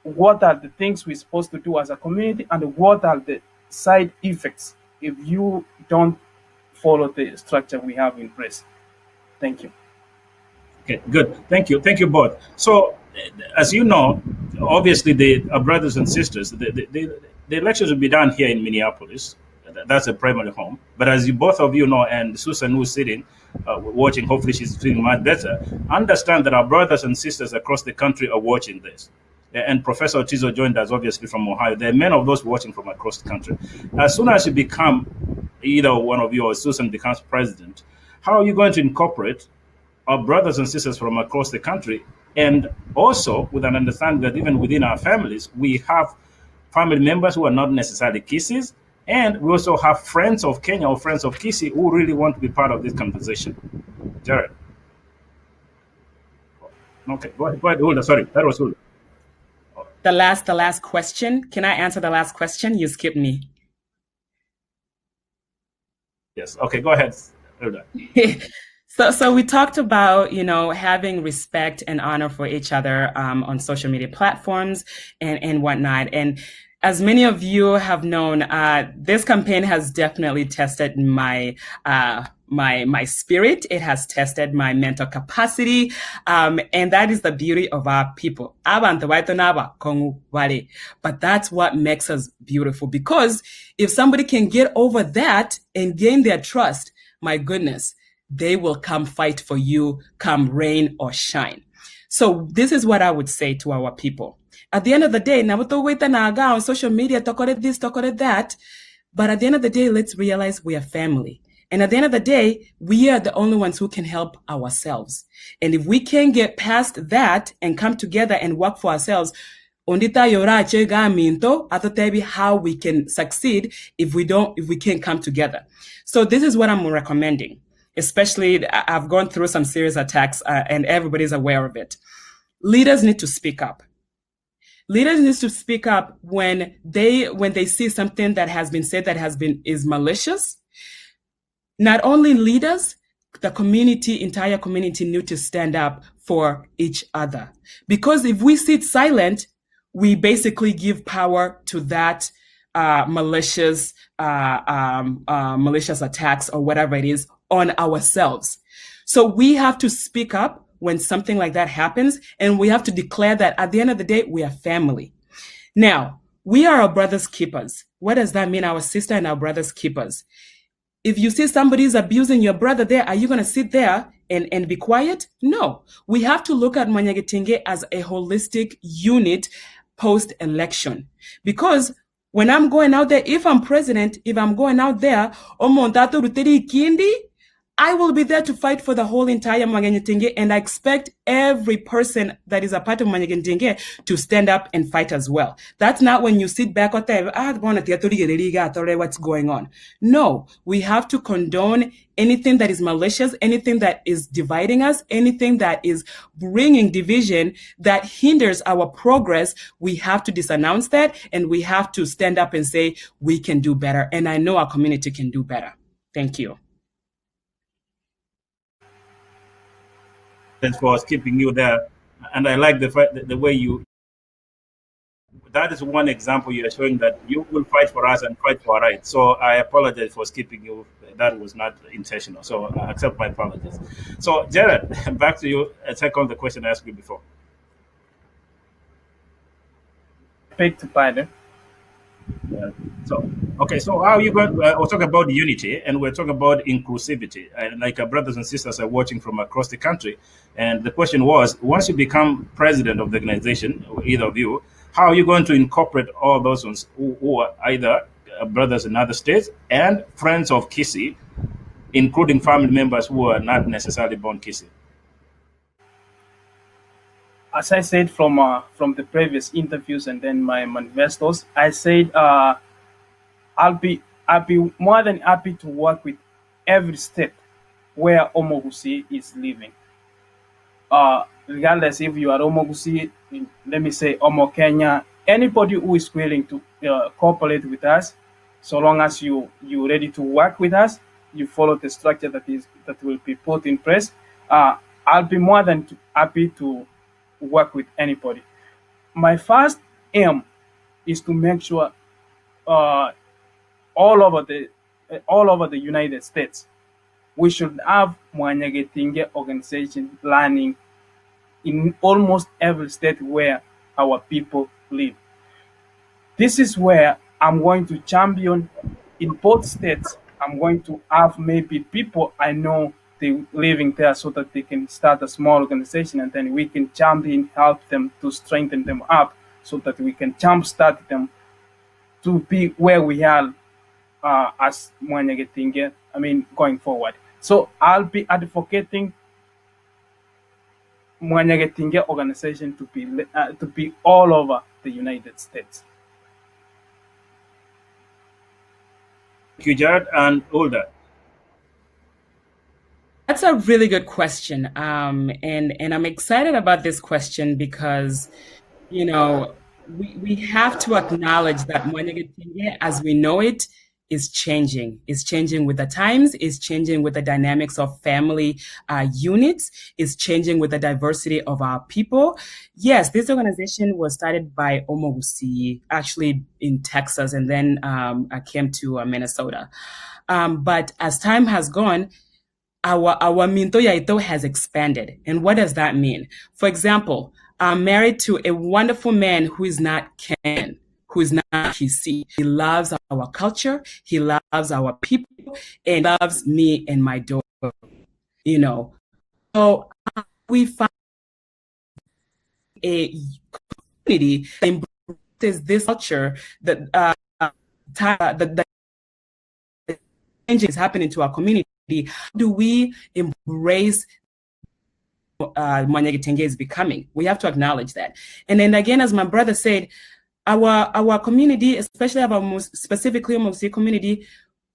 what are the things we're supposed to do as a community and what are the side effects if you don't follow the structure we have in place. Thank you. Okay, good. Thank you both. So, as you know, obviously, our brothers and sisters, the elections will be done here in Minneapolis. That's a primary home. But as you both of you know, and Susan, who's sitting, watching, hopefully she's feeling much better, understand that our brothers and sisters across the country are watching this. And Professor Chizo joined us, obviously, from Ohio. There are many of those watching from across the country. As soon as you become, either one of you or Susan becomes president, how are you going to incorporate our brothers and sisters from across the country? And also with an understanding that even within our families, we have family members who are not necessarily Kisses, and we also have friends of Kenya or friends of Kisi who really want to be part of this conversation. Jared. Okay, go ahead, Hulda. Sorry, that was Hulda. The last question. Can I answer the last question? You skipped me. Yes. Okay, go ahead, Hulda. So we talked about, having respect and honor for each other on social media platforms and whatnot. And as many of you have known, this campaign has definitely tested my spirit. It has tested my mental capacity. And that is the beauty of our people. But that's what makes us beautiful, because if somebody can get over that and gain their trust, my goodness, they will come fight for you, come rain or shine. So this is what I would say to our people. At the end of the day, on social media, talk this, talk that. But at the end of the day, let's realize we are family. And at the end of the day, we are the only ones who can help ourselves. And if we can get past that and come together and work for ourselves, how we can succeed if we can't come together. So this is what I'm recommending. Especially, I've gone through some serious attacks and everybody's aware of it. Leaders need to speak up. Leaders need to speak up when they see something that has been said is malicious. Not only leaders, the entire community need to stand up for each other. Because if we sit silent, we basically give power to that malicious attacks or whatever it is on ourselves. So we have to speak up when something like that happens, and we have to declare that at the end of the day, we are family. Now, we are our brother's keepers. What does that mean? Our sister and our brother's keepers. If you see somebody's abusing your brother there, are you going to sit there and be quiet? No. We have to look at Mwanyagentinge as a holistic unit post-election. Because when I'm going out there, if I'm president, if I'm going out there, I will be there to fight for the whole entire Mwanyagentinge, and I expect every person that is a part of Mwanyagentinge to stand up and fight as well. That's not when you sit back out there, what's going on. No, we have to condone anything that is malicious, anything that is dividing us, anything that is bringing division that hinders our progress. We have to disannounce that, and we have to stand up and say, we can do better. And I know our community can do better. Thank you. Thanks for keeping you there. And I like the way that is one example you are showing that you will fight for us and fight for our rights. So I apologize for skipping you. That was not intentional. So I accept my apologies. So Jared, back to you. Second the question I asked you before. Beg to pardon. So how are you going? We're talking about unity, and we're talking about inclusivity. And like our brothers and sisters are watching from across the country. And the question was, once you become president of the organization, either of you, how are you going to incorporate all those ones who are either brothers in other states, and friends of Kisi, including family members who are not necessarily born Kisi? As I said from the previous interviews and then my manifestos, I said I'll be more than happy to work with every state where Omogusi is living. Regardless if you are Omogusi, let me say Omo Kenya, anybody who is willing to cooperate with us, so long as you're ready to work with us, you follow the structure that will be put in place. I'll be more than happy to work with anybody. My first aim is to make sure all over the United States, we should have Mwanyagentinge organization running in almost every state where our people live. This is where I'm going to champion in both states. I'm going to have maybe people I know they living there so that they can start a small organization, and then we can champion, help them to strengthen them up so that we can jumpstart them to be where we are as Mwanyagentinge, going forward. So I'll be advocating Mwanyagentinge organization to be all over the United States. Thank you, Jared and Ulda. That's a really good question. And I'm excited about this question because, we have to acknowledge that Mwanyagentinge, as we know it, is changing. It's changing with the times. It's changing with the dynamics of family units. It's changing with the diversity of our people. Yes, this organization was started by Omogusi, actually in Texas, and then I came to Minnesota. But as time has gone, our Minto Yaito has expanded. And what does that mean? For example, I'm married to a wonderful man who is not Kenyan, who is not Kisi. He loves our culture, he loves our people, and loves me and my daughter. So we find a community that embraces this culture that the change is happening to our community. How do we embrace Mwanyagentinge is becoming? We have to acknowledge that. And then again, as my brother said, our community, especially our specifically Omogusi community,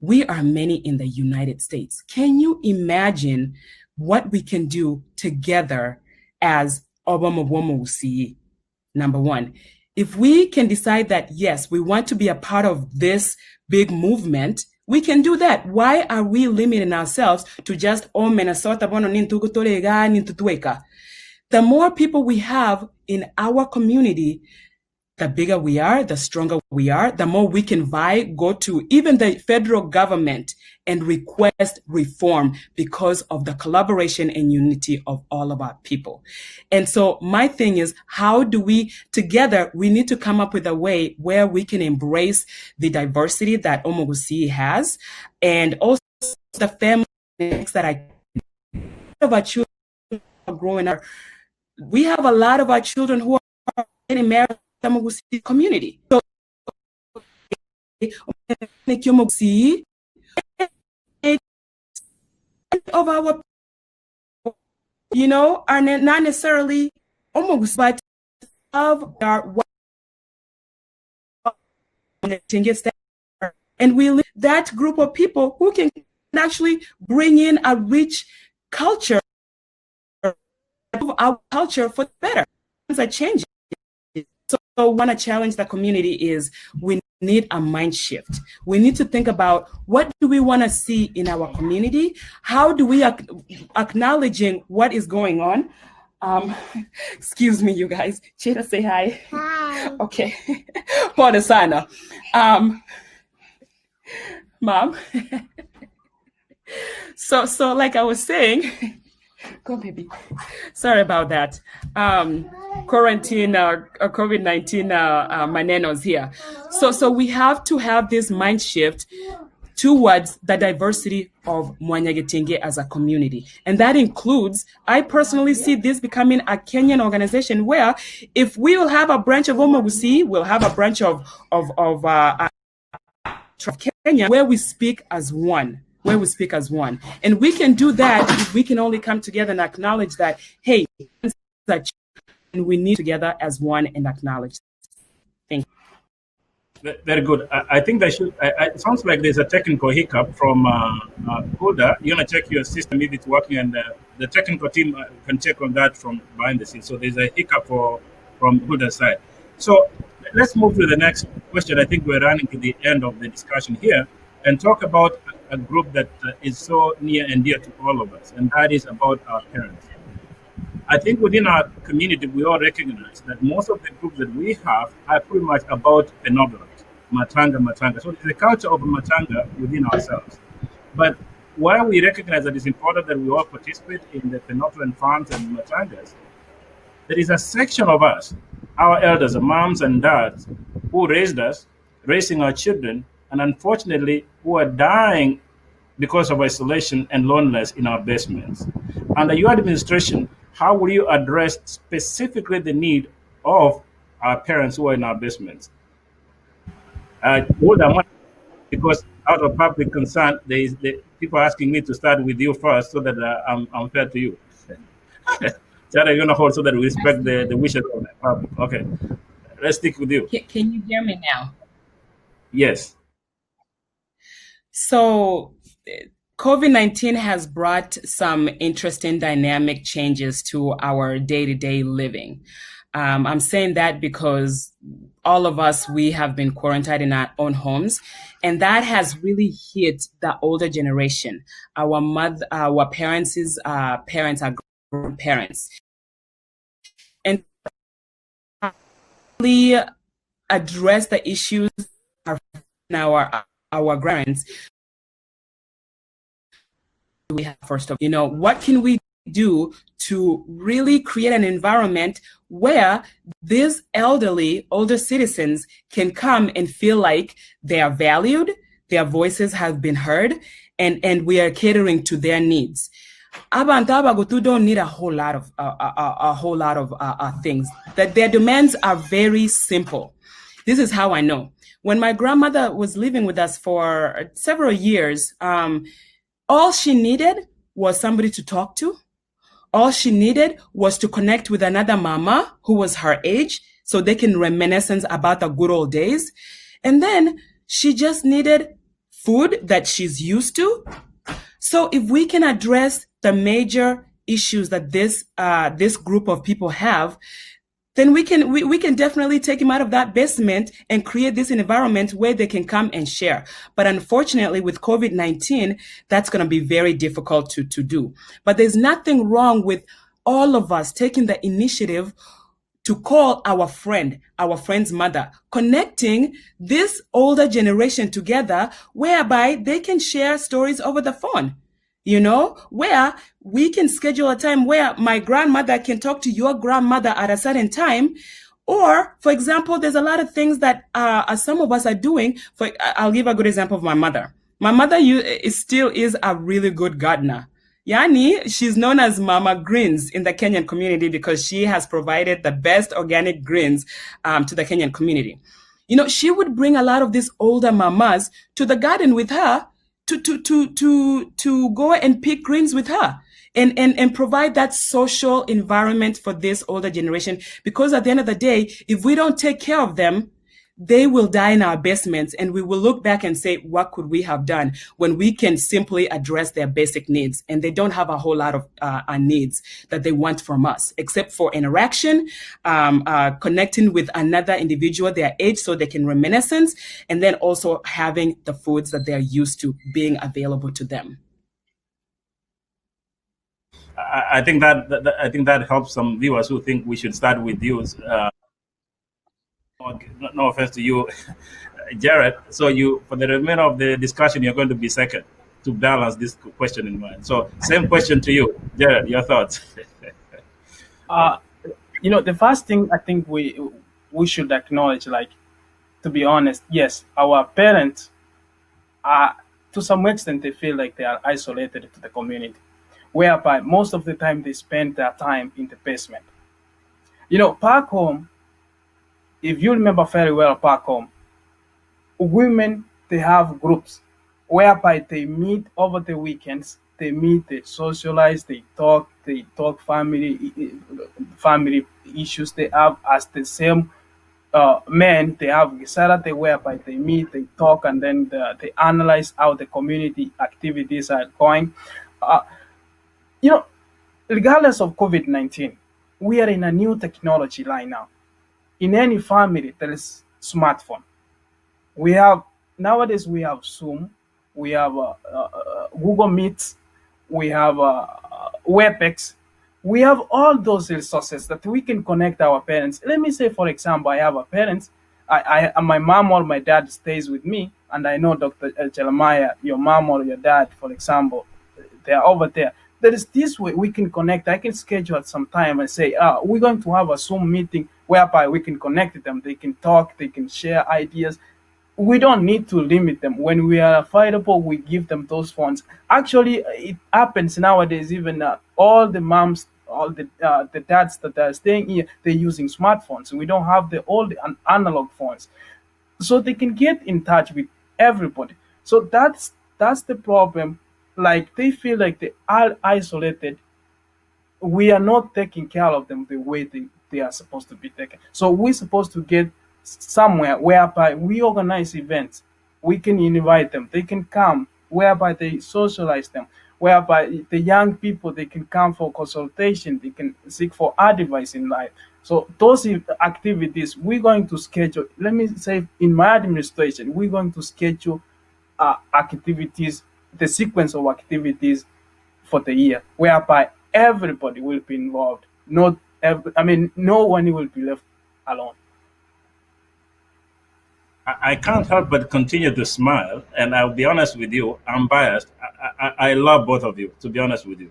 we are many in the United States. Can you imagine what we can do together as Omogusi? Number one, if we can decide that, yes, we want to be a part of this big movement, we can do that. Why are we limiting ourselves to just, Minnesota, the more people we have in our community, the bigger we are, the stronger we are, the more we can go to even the federal government and request reform because of the collaboration and unity of all of our people. And so my thing is, how do we together, we need to come up with a way where we can embrace the diversity that Omogusi has, and also the family that of our children are growing up. We have a lot of our children who are getting married in the Omogusi community. So of our, are not necessarily Omogusi, but of our and we live that group of people who can actually bring in a rich culture of our culture for the better. Things are changing. So I want to challenge the community is we need a mind shift. We need to think about what do we want to see in our community? How do we acknowledging what is going on? Excuse me, you guys. Cheta, say hi. Hi. Okay. Pone sana. Mom. So like I was saying, go baby. Sorry about that. Quarantine, COVID-19, my nano's here. So we have to have this mind shift towards the diversity of Mwanyagentinge as a community. And that includes, I personally see this becoming a Kenyan organization where if we will have a branch of Omogusi, we'll have a branch of Kenya, where we speak as one. And we can do that if we can only come together and acknowledge that, hey, and we need together as one and acknowledge. Thank you. Very good. I think it sounds like there's a technical hiccup from Huda. You're going to check your system if it's working, and the technical team can check on that from behind the scenes. So there's a hiccup from Huda's side. So let's move to the next question. I think we're running to the end of the discussion here and talk about a group that is so near and dear to all of us, and that is about our parents. I think within our community, we all recognize that most of the groups that we have are pretty much about benevolent, matanga. So there's a culture of matanga within ourselves. But while we recognize that it's important that we all participate in the benevolent farms and matangas, there is a section of us, our elders, the moms and dads, who raised us, raising our children, and unfortunately, who are dying because of isolation and loneliness in our basements. Under your administration, how will you address specifically the need of our parents who are in our basements? Because out of public concern, the people asking me to start with you first so that I'm fair to you. Sarah, you're going to hold so that we respect the wishes of the public. Okay, let's stick with you. Can you hear me now? Yes. So COVID-19 has brought some interesting dynamic changes to our day-to-day living. I'm saying that because all of us, we have been quarantined in our own homes, and that has really hit the older generation. Our parents' parents are grandparents. And really address the issues of our grandparents. We have first of, what can we do to really create an environment where these older citizens can come and feel like they are valued, their voices have been heard, and we are catering to their needs. Abantu abagutu don't need a whole lot of things. That their demands are very simple. This is how I know. When my grandmother was living with us for several years, all she needed was somebody to talk to. All she needed was to connect with another mama who was her age so they can reminisce about the good old days. And then she just needed food that she's used to. So if we can address the major issues that this group of people have, then we can definitely take them out of that basement and create this environment where they can come and share. But unfortunately, with COVID-19, that's going to be very difficult to do. But there's nothing wrong with all of us taking the initiative to call our friend's mother, connecting this older generation together, whereby they can share stories over the phone. Where we can schedule a time where my grandmother can talk to your grandmother at a certain time. Or, for example, there's a lot of things that some of us are doing. I'll give a good example of my mother. My mother still is a really good gardener. Yani, she's known as Mama Greens in the Kenyan community because she has provided the best organic greens to the Kenyan community. She would bring a lot of these older mamas to the garden with her to go and pick greens with her and provide that social environment for this older generation. Because at the end of the day, if we don't take care of them, they will die in our basements, and we will look back and say, what could we have done when we can simply address their basic needs? And they don't have a whole lot of needs that they want from us, except for interaction, connecting with another individual their age so they can reminisce, and then also having the foods that they're used to being available to them. I think that helps some viewers who think we should start with you. No offense to you, Jared. So for the remainder of the discussion, you're going to be second to balance this question in mind. So same question to you, Jared. Your thoughts? The first thing I think we should acknowledge, like, to be honest, yes, our parents are, to some extent, they feel like they are isolated to the community, whereby most of the time they spend their time in the basement. Back home, if you remember very well, back home, women they have groups whereby they meet over the weekends. They meet, they socialize, they talk family issues they have as the same men. They have Saturday whereby they meet, they talk, and then they analyze how the community activities are going. Uh, you know, regardless of COVID-19, we are in a new technology right now. In any family, there is smartphone. We have nowadays we have Zoom, we have Google Meets, we have WebEx. We have all those resources that we can connect our parents. Let me say, for example, I have a parent. My mom or my dad stays with me, and I know Dr. Jeremiah, your mom or your dad, for example, they are over there. There is this way we can connect. I can schedule at some time and say, we're going to have a Zoom meeting whereby we can connect them. They can talk, they can share ideas. We don't need to limit them. When we are affordable, we give them those phones. Actually, it happens nowadays. Even all the moms, all the dads that are staying here, they're using smartphones. We don't have the old analog phones, so they can get in touch with everybody. So that's the problem. Like they feel like they are isolated. We are not taking care of them the way they are supposed to be taken. So we're supposed to get somewhere whereby we organize events. We can invite them. They can come, whereby they socialize them, whereby the young people, they can come for consultation. They can seek for advice in life. So those activities we're going to schedule. Let me say, in my administration, we're going to schedule activities, the sequence of activities for the year, whereby everybody will be involved. No one will be left alone. I can't help but continue to smile, and I'll be honest with you, I'm biased. I love both of you, to be honest with you.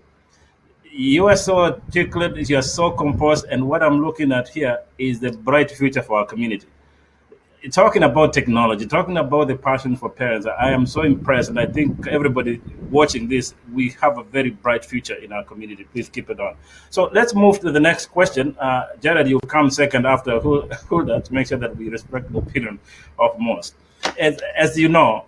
You are so articulate, you are so composed, and what I'm looking at here is the bright future for our community. Talking about technology, talking about the passion for parents, I am so impressed, and I think everybody watching this, we have a very bright future in our community. Please keep it on. So let's move to the next question. Jared, you come second after Hulda to make sure that we respect the opinion of most. As you know,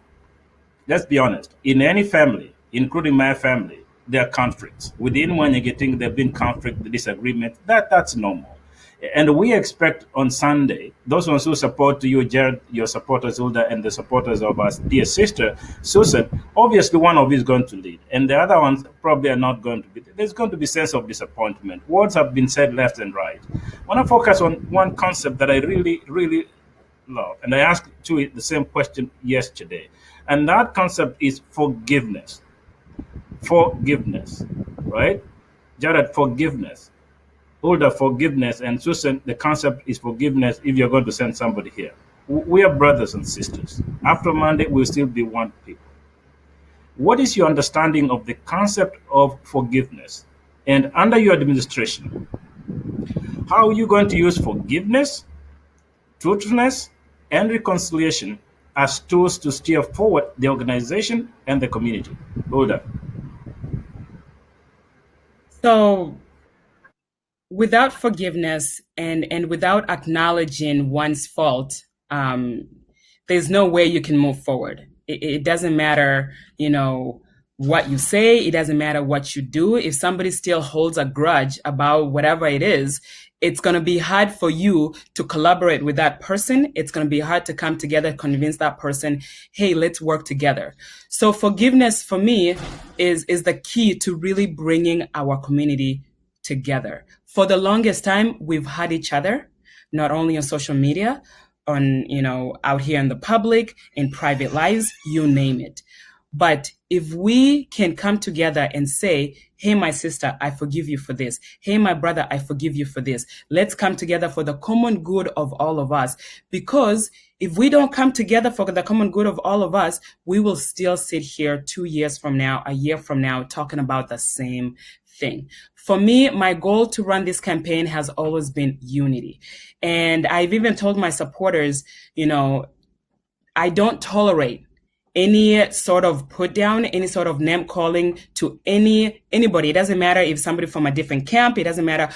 let's be honest, in any family, including my family, there are conflicts. Within Mwanyagentinge, there have been conflict, disagreement. That's normal. And we expect on Sunday, those ones who support you, Jared, your supporters, Hilda, and the supporters of our dear sister, Susan, obviously one of you is going to lead. And the other ones probably are not going to be. There's going to be sense of disappointment. Words have been said left and right. I want to focus on one concept that I really, really love. And I asked Tui the same question yesterday. And that concept is forgiveness. Forgiveness, right? Jared, forgiveness. Older, forgiveness, and Susan, the concept is forgiveness if you're going to send somebody here. We are brothers and sisters. After Monday, we'll still be one people. What is your understanding of the concept of forgiveness? And under your administration, how are you going to use forgiveness, truthfulness, and reconciliation as tools to steer forward the organization and the community? Older. So without forgiveness and without acknowledging one's fault, there's no way you can move forward. It doesn't matter, what you say. It doesn't matter what you do. If somebody still holds a grudge about whatever it is, it's going to be hard for you to collaborate with that person. It's going to be hard to come together, convince that person, hey, let's work together. So forgiveness for me is the key to really bringing our community together. For the longest time, we've had each other, not only on social media, out here in the public, in private lives, you name it. But if we can come together and say, hey, my sister, I forgive you for this. Hey, my brother, I forgive you for this. Let's come together for the common good of all of us. Because if we don't come together for the common good of all of us, we will still sit here 2 years from now, a year from now, talking about the same thing. For me, my goal to run this campaign has always been unity. And I've even told my supporters, I don't tolerate any sort of put down, any sort of name calling to anybody. It doesn't matter if somebody from a different camp, it doesn't matter.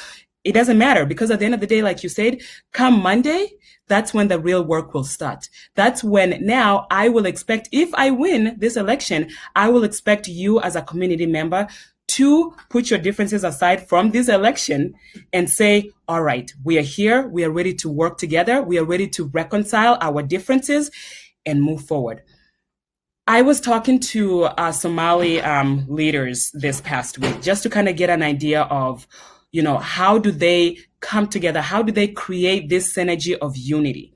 it doesn't matter, because at the end of the day, like you said, come Monday, that's when the real work will start. That's when now I will expect, if I win this election, I will expect you as a community member to put your differences aside from this election and say, all right, we are here. We are ready to work together. We are ready to reconcile our differences and move forward. I was talking to Somali leaders this past week just to kind of get an idea of, how do they come together? How do they create this synergy of unity?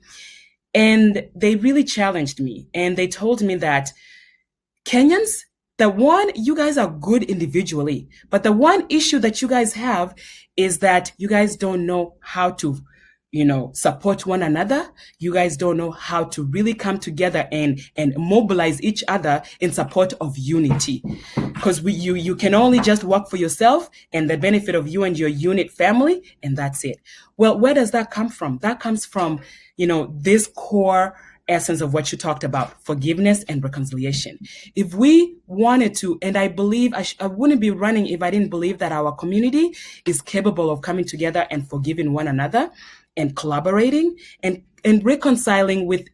And they really challenged me. And they told me that Kenyans, you guys are good individually, but the one issue that you guys have is that you guys don't know how to support one another. You guys don't know how to really come together and mobilize each other in support of unity. Because you can only just work for yourself and the benefit of you and your unit family, and that's it. Well, where does that come from? That comes from, this core essence of what you talked about, forgiveness and reconciliation. If we wanted to, and I believe I wouldn't be running if I didn't believe that our community is capable of coming together and forgiving one another and collaborating and reconciling with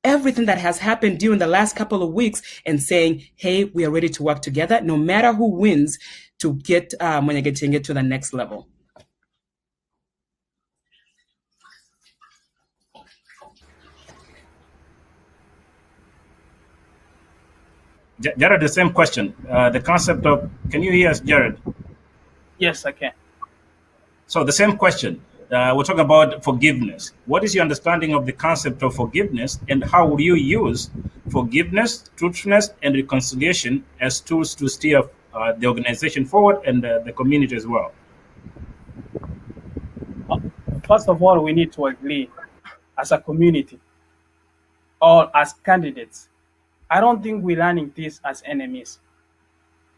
everything that has happened during the last couple of weeks and saying, hey, we are ready to work together, no matter who wins, to get Mwanyagentinge to the next level. Jared, the same question. The concept of, can you hear us, Jared? Yes, I can. So the same question. We're talking about forgiveness. What is your understanding of the concept of forgiveness, and how would you use forgiveness, truthfulness, and reconciliation as tools to steer the organization forward and the community as well? First of all, we need to agree as a community or as candidates. I don't think we're running this as enemies.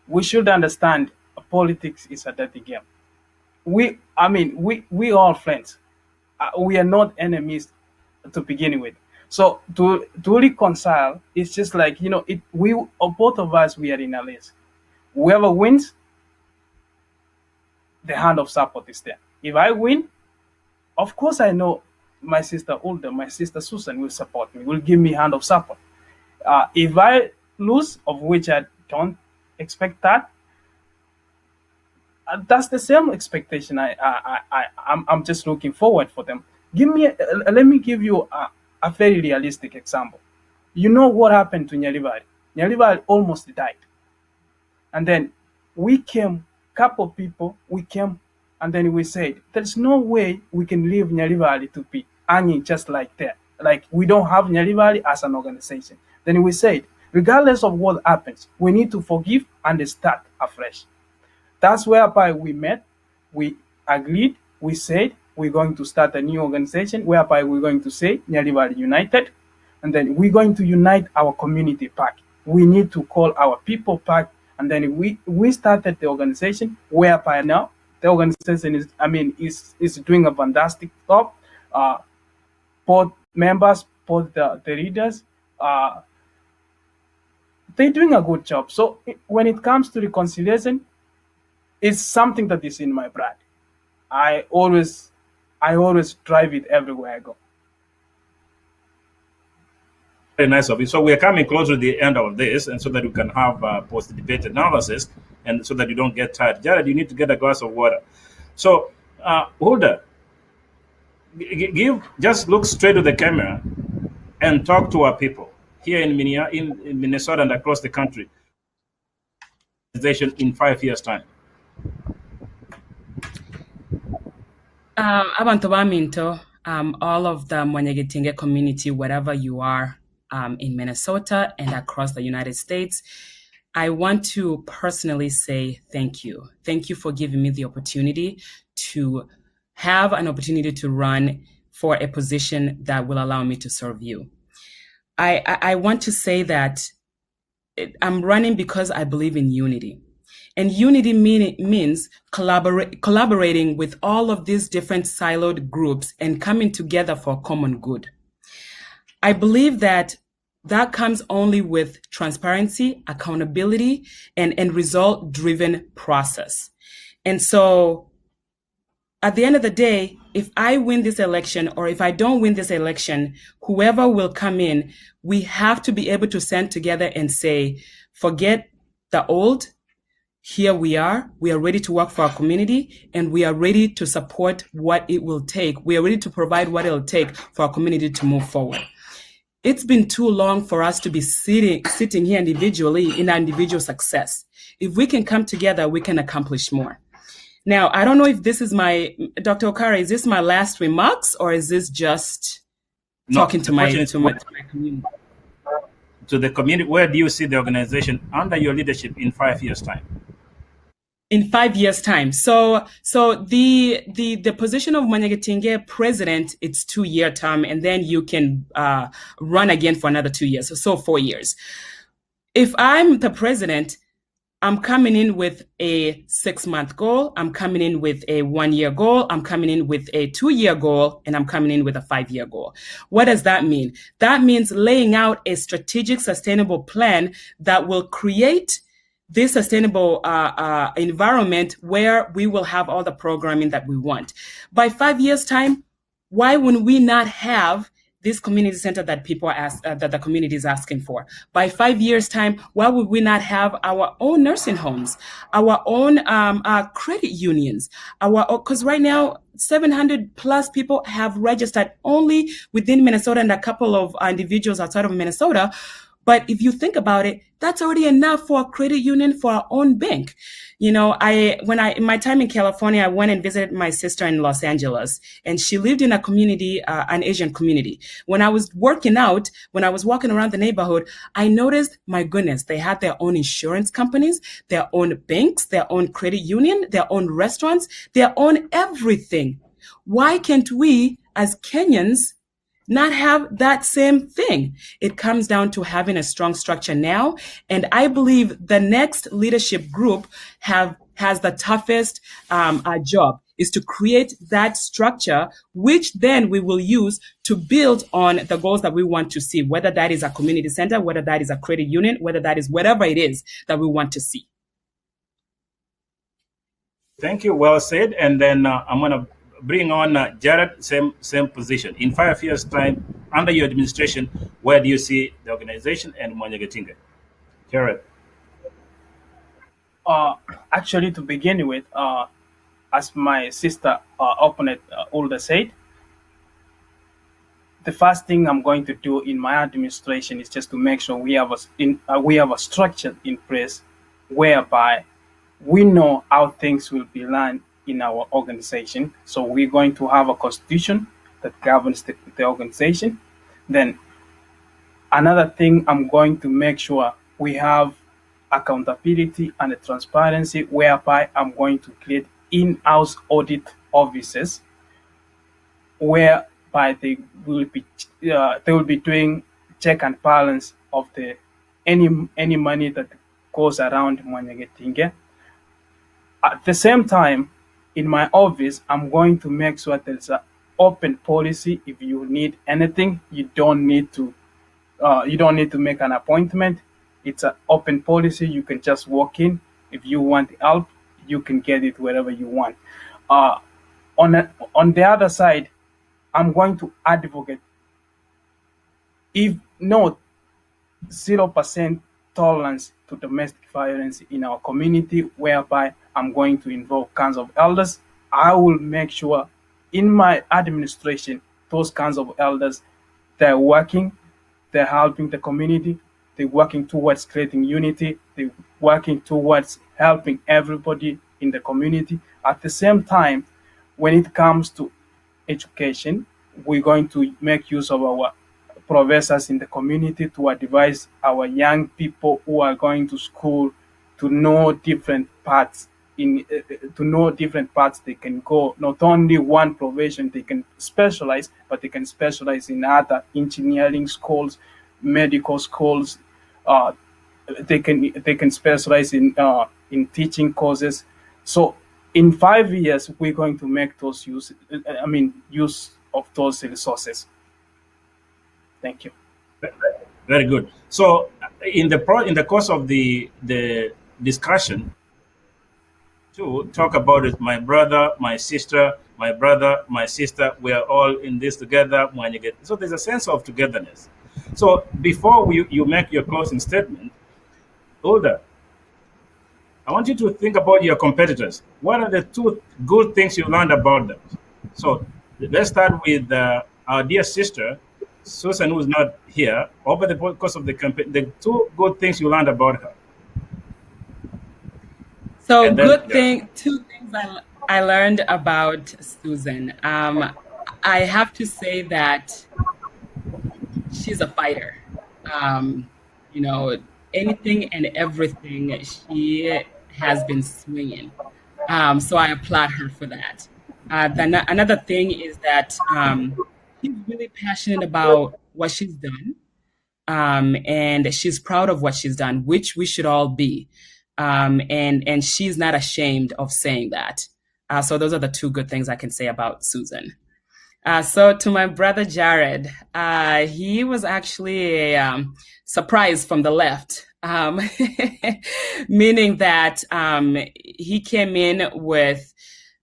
We should understand politics is a dirty game. We all friends. We are not enemies to begin with. So to reconcile, it's just like, both of us, we are in a race. Whoever wins, the hand of support is there. If I win, of course I know my sister Ulda, my sister Susan will support me, will give me hand of support. If I lose, of which I don't expect that, that's the same expectation. I'm just looking forward for them. Let me give you a very realistic example. You know what happened to Nyalivari? Nyalivari almost died, and then we came, couple people, and then we said, there's no way we can leave Nyalivari to be hanging just like that. Like, we don't have Nyalivari as an organization. Then we said, regardless of what happens, we need to forgive and start afresh. That's whereby we met, we agreed, we said we're going to start a new organization whereby we're going to say Nyalivari United, and then we're going to unite our community back. We need to call our people back, and then we started the organization whereby now the organization is doing a fantastic job. Both members, both the leaders, they're doing a good job. So when it comes to reconciliation, it's something that is in my blood. I always drive it everywhere I go. Very nice of you. So we're coming close to the end of this, and so that we can have post-debate analysis, and so that you don't get tired. Jared, you need to get a glass of water. So, Hulda, just look straight to the camera and talk to our people here in Minnesota and across the country. In 5 years' time. Abantu baminto, all of the Mwanyagentinge community, wherever you are in Minnesota and across the United States, I want to personally say thank you. Thank you for giving me the opportunity to have an opportunity to run for a position that will allow me to serve you. I want to say that I'm running because I believe in unity. And unity means collaborating with all of these different siloed groups and coming together for common good. I believe that comes only with transparency, accountability, and result-driven process. And so at the end of the day, if I win this election or if I don't win this election, whoever will come in, we have to be able to stand together and say, forget the old. Here we are ready to work for our community, and we are ready to support what it will take. We are ready to provide what it will take for our community to move forward. It's been too long for us to be sitting here individually in our individual success. If we can come together, we can accomplish more. Now, I don't know if this is Dr. Okara, is this my last remarks, or is this just talking to my community? To the community, where do you see the organization under your leadership in 5 years' time? In 5 years' time. So the position of Mwanyagentinge president, it's 2-year term, and then you can run again for another 2 years, so 4 years. If I'm the president, I'm coming in with a 6-month goal. I'm coming in with a 1-year goal. I'm coming in with a 2-year goal, and I'm coming in with a 5-year goal. What does that mean? That means laying out a strategic, sustainable plan that will create this sustainable environment where we will have all the programming that we want. By 5 years' time, why would we not have this community center that people that the community is asking for? By 5 years' time, why would we not have our own nursing homes, our own credit unions, because right now 700 plus people have registered only within Minnesota and a couple of individuals outside of Minnesota. But if you think about it, that's already enough for a credit union, for our own bank. In my time in California, I went and visited my sister in Los Angeles, and she lived in a community, an Asian community. When I was working out, when I was walking around the neighborhood, I noticed, my goodness, they had their own insurance companies, their own banks, their own credit union, their own restaurants, their own everything. Why can't we, as Kenyans, not have that same thing? It comes down to having a strong structure now. And I believe the next leadership group has the toughest job, is to create that structure, which then we will use to build on the goals that we want to see, whether that is a community center, whether that is a credit union, whether that is whatever it is that we want to see. Thank you. Well said. And then I'm going to bring on Jared, same position. In 5 years' time, under your administration, where do you see the organization and Mwanyagentinge? Jared. Actually, to begin with, as my sister opponent Ulda said, the first thing I'm going to do in my administration is just to make sure we have a structure in place whereby we know how things will be run in our organization. So we're going to have a constitution that governs the organization. Then another thing, I'm going to make sure we have accountability and transparency, whereby I'm going to create in-house audit offices whereby they will be doing check and balance of any money that goes around Mwanyagentinge. At the same time, in my office, I'm going to make sure there's an open policy. If you need anything, you don't need to make an appointment. It's an open policy. You can just walk in. If you want help, you can get it wherever you want. On the other side, I'm going to advocate, if not 0% tolerance to domestic violence in our community, whereby I'm going to involve kinds of elders. I will make sure in my administration, those kinds of elders, they're working, they're helping the community, they're working towards creating unity, they're working towards helping everybody in the community. At the same time, when it comes to education, we're going to make use of our professors in the community to advise our young people who are going to school to know different paths they can go. Not only one profession they can specialize, but they can specialize in other engineering schools, medical schools. They can specialize in teaching courses. So in 5 years, we're going to make those use of those resources. Thank you. Very good. So in the course of the discussion, to talk about it, my brother, my sister, my brother, my sister, we are all in this together. So there's a sense of togetherness. So before you make your closing statement, Older, I want you to think about your competitors. What are the two good things you learned about them? So let's start with our dear sister, Susan, who's not here. Over the course of the campaign, the two good things you learned about her. So And then, two things I learned about Susan. I have to say that she's a fighter. You know, anything and everything she has been swinging. So I applaud her for that. Another thing is that she's really passionate about what she's done. And she's proud of what she's done, which we should all be. And she's not ashamed of saying that. So those are the two good things I can say about Susan. So to my brother Jared, he was actually a surprise from the left, meaning that he came in with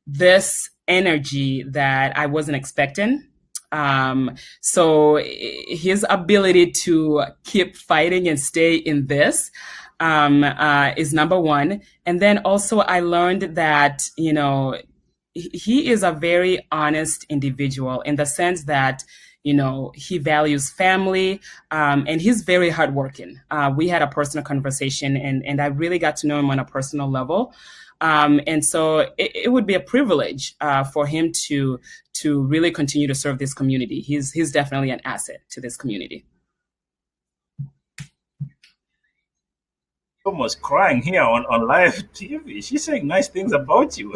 this energy that I wasn't expecting. So his ability to keep fighting and stay in this is number one. And then also I learned that, he is a very honest individual in the sense that, he values family, and he's very hardworking. We had a personal conversation and I really got to know him on a personal level. And so it would be a privilege for him to really continue to serve this community. He's definitely an asset to this community. almost crying here on live TV. She's saying nice things about you.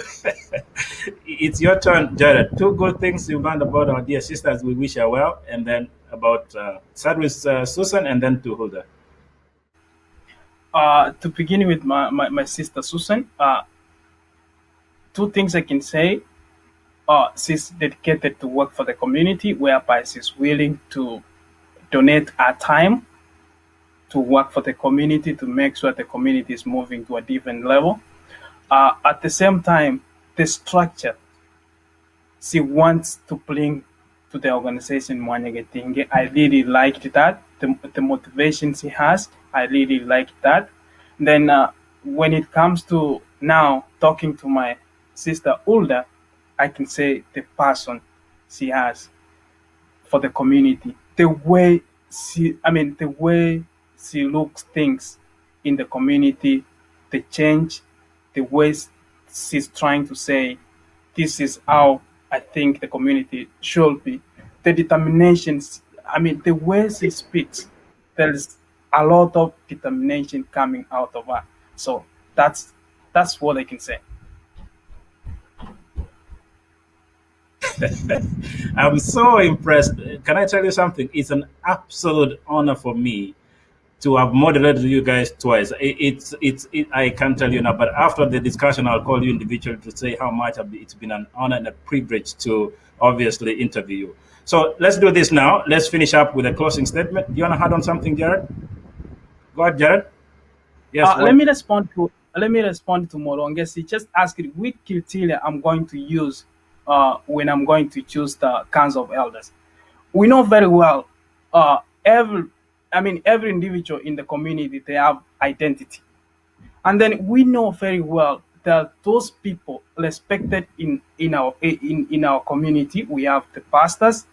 It's your turn, Jared. Two good things you learned about our dear sisters. We wish her well. And then about start with Susan and then to Hulda. To begin with my sister Susan, two things I can say. She's dedicated to work for the community, whereby she's willing to donate her time to work for the community to make sure the community is moving to a different level. At the same time, the structure she wants to bring to the organization Mwanyagentinge, I really liked that. The motivation she has, I really liked that. Then when it comes to now talking to my sister Ulda, I can say the passion she has for the community, the way she looks things in the community, the change, the ways she's trying to say, this is how I think the community should be. The determinations, the way she speaks, there's a lot of determination coming out of her. So that's what I can say. I'm so impressed. Can I tell you something? It's an absolute honor for me to have moderated you guys twice. I can't tell you now, but after the discussion, I'll call you individually to say how much it's been an honor and a privilege to obviously interview you. So let's do this now. Let's finish up with a closing statement. Do you want to add on something, Jared? Go ahead, Jared. Yes. Let me respond to Molonges. He just asked which criteria I'm going to use when I'm going to choose the Council of Elders. We know very well every individual in the community, they have identity. And then we know very well that those people respected in our community. We have the pastors,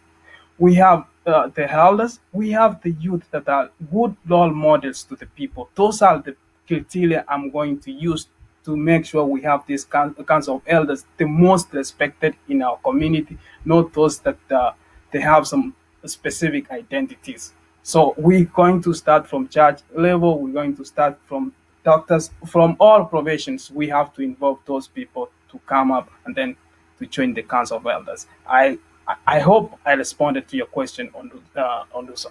we have the elders, we have the youth that are good role models to the people. Those are the criteria I'm going to use to make sure we have this council of elders, the most respected in our community, not those that they have some specific identities. So we're going to start from church level, we're going to start from doctors, from all professions. We have to involve those people to come up and then to join the council of elders. I hope I responded to your question on this.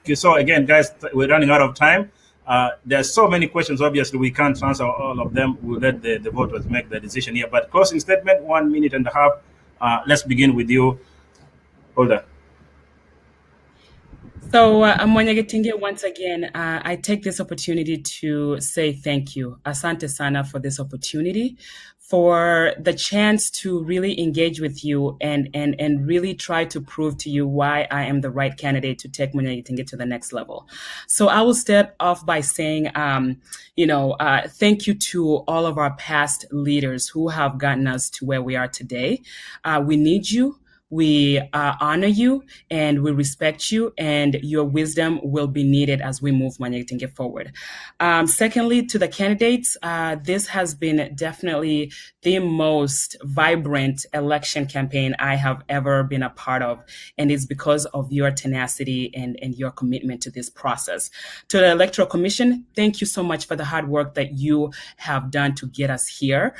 Okay, so again, guys, we're running out of time. There's so many questions. Obviously, we can't answer all of them. We'll let the voters make the decision here. But closing statement, 1 minute and a half. Let's begin with you, Hulda. So, Mwanyagentinge, once again, I take this opportunity to say thank you, Asante Sana, for this opportunity, for the chance to really engage with you and really try to prove to you why I am the right candidate to take Mwanyagentinge to the next level. So, I will start off by saying, thank you to all of our past leaders who have gotten us to where we are today. We need you. We honor you and we respect you, and your wisdom will be needed as we move Mwanyagentinge forward. Secondly, to the candidates, this has been definitely the most vibrant election campaign I have ever been a part of, and it's because of your tenacity and your commitment to this process. To the Electoral Commission, thank you so much for the hard work that you have done to get us here.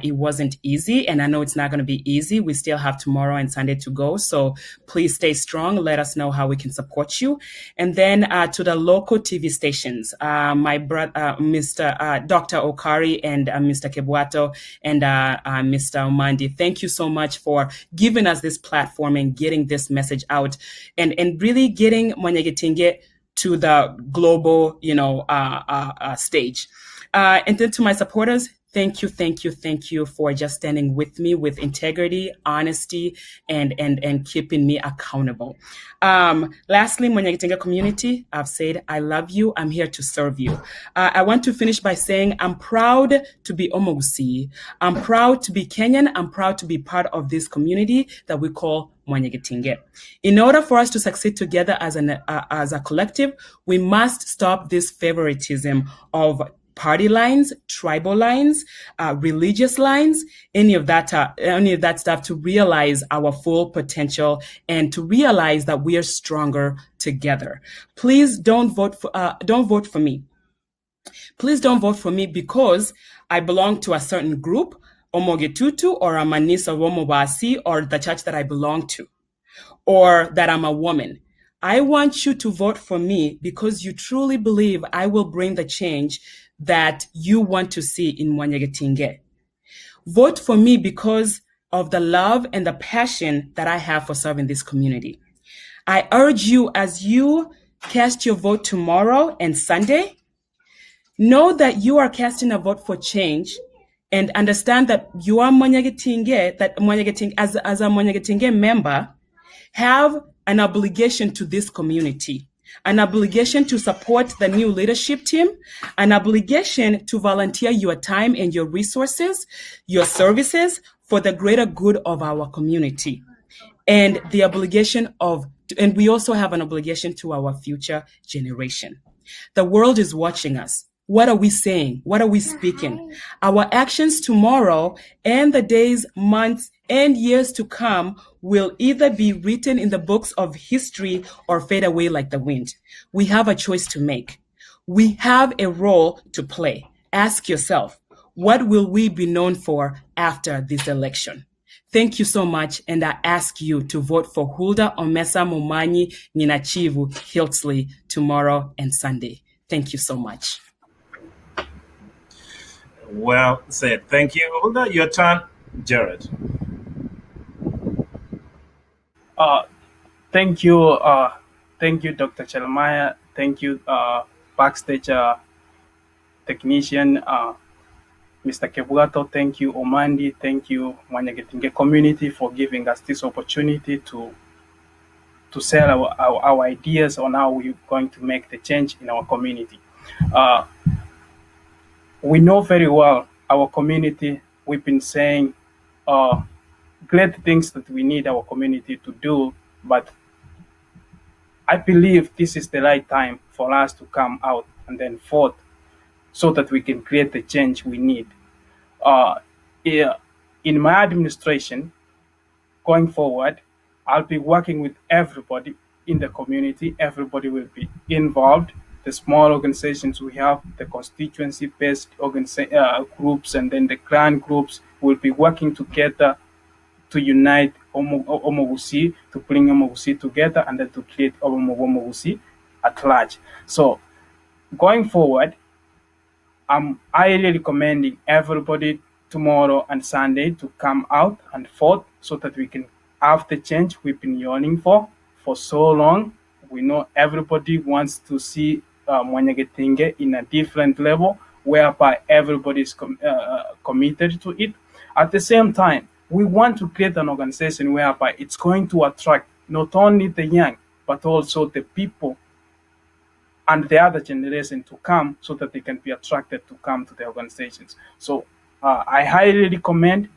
It wasn't easy, and I know it's not going to be easy. We still have tomorrow and Sunday to go, so please stay strong. Let us know how we can support you. And then to the local TV stations, my brother, Mr. Dr. Okari and Mr. Kebwato and Mr. Omandi, thank you so much for giving us this platform and getting this message out and really getting Mwanyagentinge to the global, stage. And then to my supporters, thank you for just standing with me with integrity, honesty, and keeping me accountable. Lastly, Mwanyagentinge community, I've said I love you. I'm here to serve you. I want to finish by saying I'm proud to be Omogusi. I'm proud to be Kenyan. I'm proud to be part of this community that we call Mwanyagentinge. In order for us to succeed together as a collective, we must stop this favoritism of party lines, tribal lines, religious lines, any of that stuff, to realize our full potential and to realize that we are stronger together. Please don't vote for me. Please don't vote for me because I belong to a certain group, Omogetutu or Amanisa Womobasi, or the church that I belong to, or that I'm a woman. I want you to vote for me because you truly believe I will bring the change that you want to see in Mwanyagentinge. Vote for me because of the love and the passion that I have for serving this community. I urge you, as you cast your vote tomorrow and Sunday, know that you are casting a vote for change, and understand that you are Mwanyagentinge, as a Mwanyagentinge member, have an obligation to this community, an obligation to support the new leadership team, an obligation to volunteer your time and your resources, your services for the greater good of our community. And we also have an obligation to our future generation. The world is watching us. What are we saying? What are we speaking? Our actions tomorrow and the days, months, and years to come will either be written in the books of history or fade away like the wind. We have a choice to make. We have a role to play. Ask yourself, what will we be known for after this election? Thank you so much, and I ask you to vote for Hulda Omesa Momanyi Ninachivu Hiltsley tomorrow and Sunday. Thank you so much. Well said. Thank you, Hulda. Your turn, Jared. Thank you, Dr. Chelmaya. Thank you, backstage technician, Mr. Kebwato. Thank you, Omandi. Thank you, Mwanyagentinge community, for giving us this opportunity to sell our ideas on how we're going to make the change in our community. We know very well our community. We've been saying great things that we need our community to do, but I believe this is the right time for us to come out and then vote so that we can create the change we need. In my administration, going forward, I'll be working with everybody in the community. Everybody will be involved. The small organizations we have, the constituency-based groups, and then the clan groups will be working together to unite Omogusi, to bring Omogusi together, and then to create Omogusi at large. So going forward, I'm highly recommending everybody tomorrow and Sunday to come out and vote so that we can have the change we've been yearning for so long. We know everybody wants to see Mwanyagentinge in a different level, whereby everybody is committed to it. At the same time, we want to create an organization whereby it's going to attract not only the young, but also the people and the other generation to come, so that they can be attracted to come to the organizations. So I highly recommend,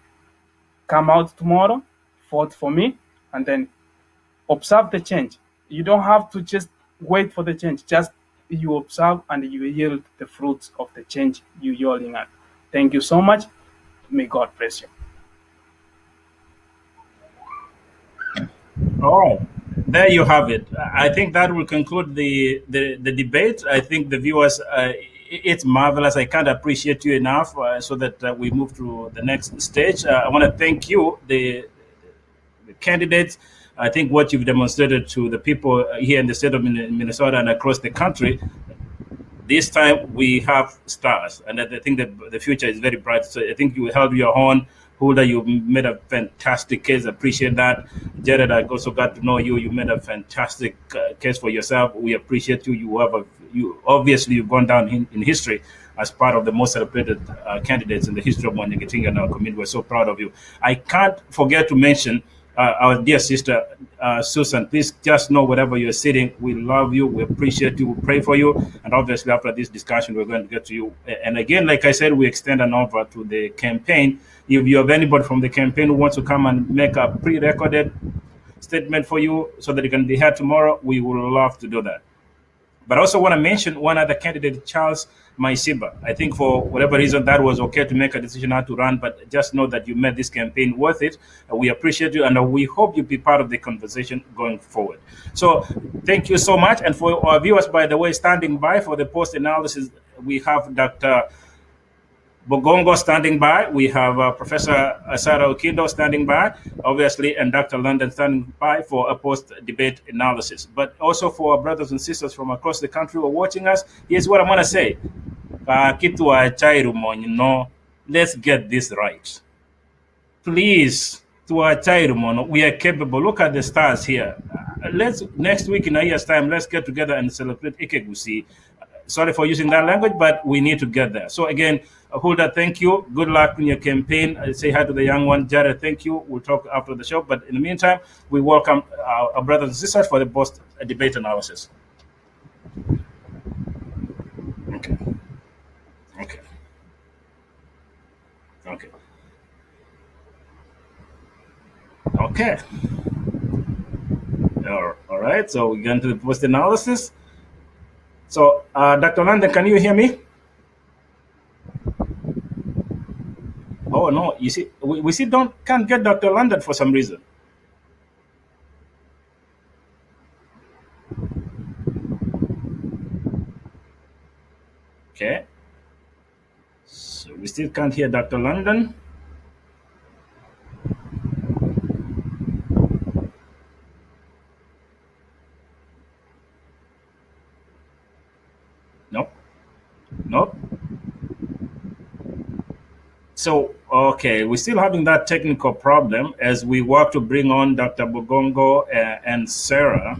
come out tomorrow, vote for me, and then observe the change. You don't have to just wait for the change. Just you observe and you yield the fruits of the change you're yelling at. Thank you so much. May God bless you. All right. There you have it. I think that will conclude the debate. I think the viewers, it's marvelous. I can't appreciate you enough so that we move to the next stage. I want to thank you, the candidates. I think what you've demonstrated to the people here in the state of Minnesota and across the country, this time we have stars, and I think that the future is very bright. So I think you held your own. Hulda, you made a fantastic case. Appreciate that. Jared, I also got to know you. You made a fantastic case for yourself. We appreciate you. You obviously you've gone down in history as part of the most celebrated candidates in the history of Mwanyagentinge and our community. We're so proud of you. I can't forget to mention our dear sister Susan. Please just know wherever you're sitting, we love you, we appreciate you, we pray for you, and obviously after this discussion we're going to get to you. And again, like I said, we extend an offer to the campaign. If you have anybody from the campaign who wants to come and make a pre-recorded statement for you so that it can be heard tomorrow, we would love to do that. But I also want to mention one other candidate, Charles Maisiba. I think for whatever reason that was okay to make a decision not to run, but just know that you made this campaign worth it. We appreciate you, and we hope you be part of the conversation going forward. So thank you so much. And for our viewers, by the way, standing by for the post-analysis, we have Dr. Bogongo standing by. We have Professor Sarah Okindo standing by, obviously, and Dr. London standing by for a post-debate analysis. But also for our brothers and sisters from across the country who are watching us, here's what I'm going to say. Let's get this right. Please, to our child, we are capable. Look at the stars here. Let's next week in a year's time, let's get together and celebrate Ikegusi. Sorry for using that language, but we need to get there. So again, Hulda, thank you. Good luck in your campaign. Say hi to the young one. Jared, thank you. We'll talk after the show. But in the meantime, we welcome our brothers and sisters for the post-debate analysis. Okay. Okay. Okay. Okay. All right. So we get into the post-analysis. So, Dr. London, can you hear me? Oh no, you see, we see can't get Dr. London for some reason. Okay. So we still can't hear Dr. London. Nope. Nope. So, okay, we're still having that technical problem as we work to bring on Dr. Bogongo and Sarah.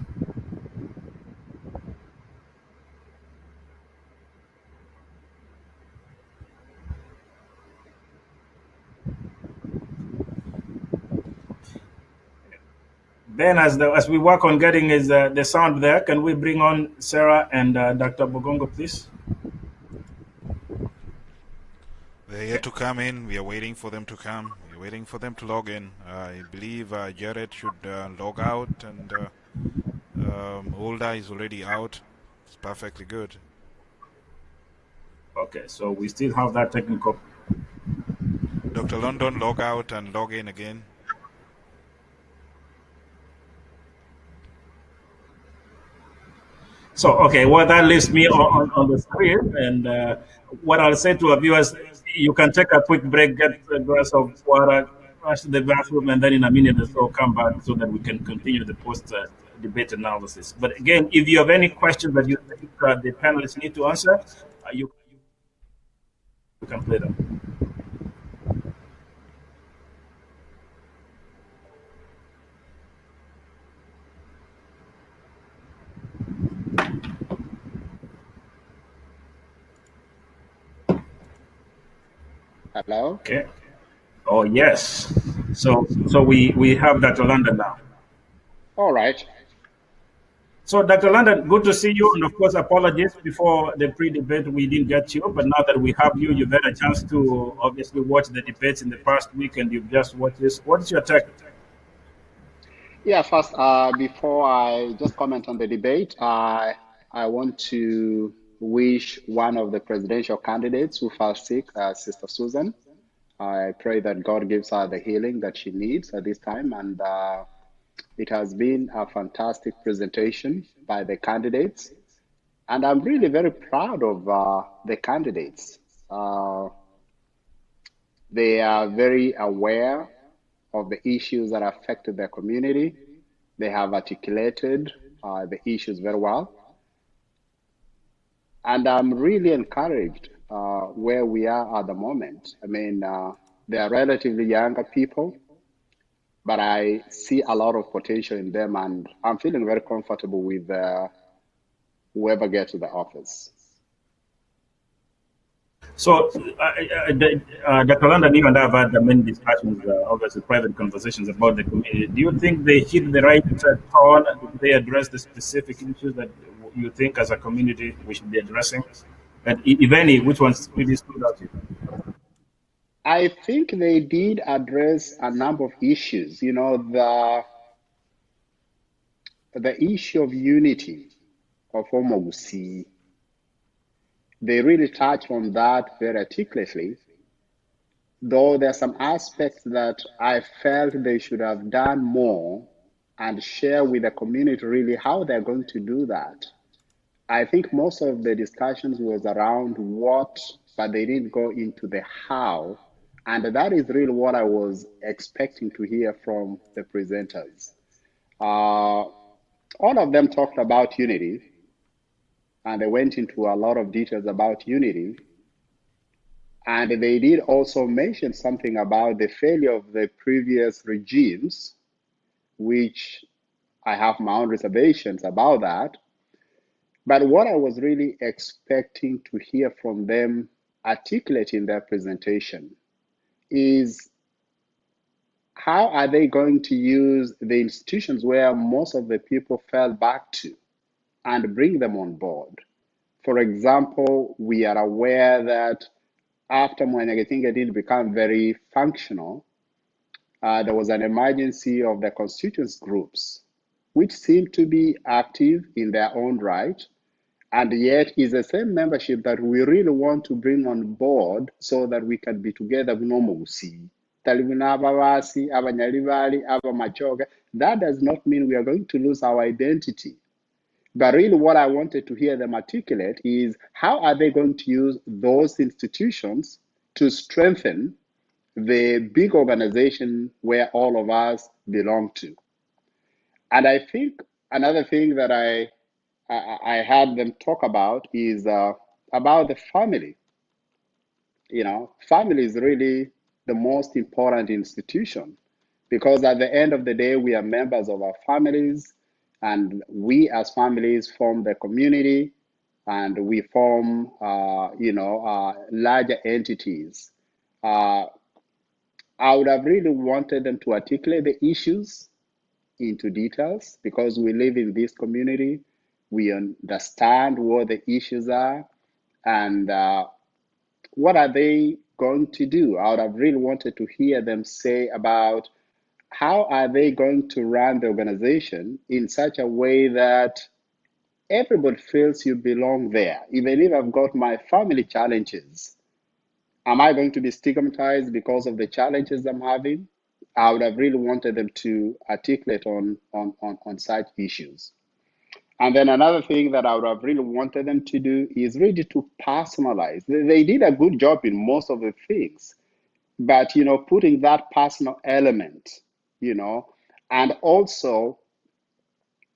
Ben, as we work on getting the sound there, can we bring on Sarah and Dr. Bogongo, please? They're yet to come in. We are waiting for them to come. We're waiting for them to log in. I believe Jared should log out, and Hulda is already out. It's perfectly good. Okay, so we still have that technical. Dr. London, log out and log in again. So, okay, well, that leaves me on the screen. And what I'll say to our viewers, you can take a quick break, get a glass of water, rush to the bathroom, and then in a minute or so come back so that we can continue the post-debate analysis. But again, if you have any questions that you think the panelists need to answer, you can play them. Hello? Okay. Oh, yes. So we have Dr. London now. All right. So, Dr. London, good to see you. And of course, apologies before the pre-debate we didn't get you. But now that we have you, you've had a chance to obviously watch the debates in the past week, and you've just watched this. What is your take? Yeah, first, before I just comment on the debate, I want to wish one of the presidential candidates who fell sick, Sister Susan. I pray that God gives her the healing that she needs at this time. And it has been a fantastic presentation by the candidates. And I'm really very proud of the candidates. They are very aware of the issues that affected their community. They have articulated the issues very well. And I'm really encouraged where we are at the moment. I mean, they are relatively younger people, but I see a lot of potential in them, and I'm feeling very comfortable with whoever gets to the office. So, Dr. London, you and I have had many discussions, obviously private conversations about the community. Do you think they hit the right tone? Did they address the specific issues that you think as a community we should be addressing? And if any, which ones really stood out to you? I think they did address a number of issues. You know, the issue of unity of Omogusi, they really touch on that very articulately, though there are some aspects that I felt they should have done more and share with the community really how they're going to do that. I think most of the discussions was around what, but they didn't go into the how. And that is really what I was expecting to hear from the presenters. All of them talked about unity, and they went into a lot of details about unity. And they did also mention something about the failure of the previous regimes, which I have my own reservations about that. But what I was really expecting to hear from them articulate in their presentation is how are they going to use the institutions where most of the people fell back to and bring them on board. For example, we are aware that after Mwanyagentinge did become very functional, there was an emergency of the constituents groups, which seemed to be active in their own right, and yet is the same membership that we really want to bring on board so that we can be together with Nomugusi. That does not mean we are going to lose our identity. But really what I wanted to hear them articulate is how are they going to use those institutions to strengthen the big organization where all of us belong to. And I think another thing that I had them talk about is about the family. You know, family is really the most important institution because at the end of the day, we are members of our families, and we as families form the community, and we form, larger entities. Uh, I would have really wanted them to articulate the issues into details because we live in this community. We understand what the issues are and what are they going to do. I would have really wanted to hear them say about how are they going to run the organization in such a way that everybody feels you belong there. Even if I've got my family challenges, am I going to be stigmatized because of the challenges I'm having? I would have really wanted them to articulate on such issues. And then another thing that I would have really wanted them to do is really to personalize. They did a good job in most of the things, but putting that personal element, and also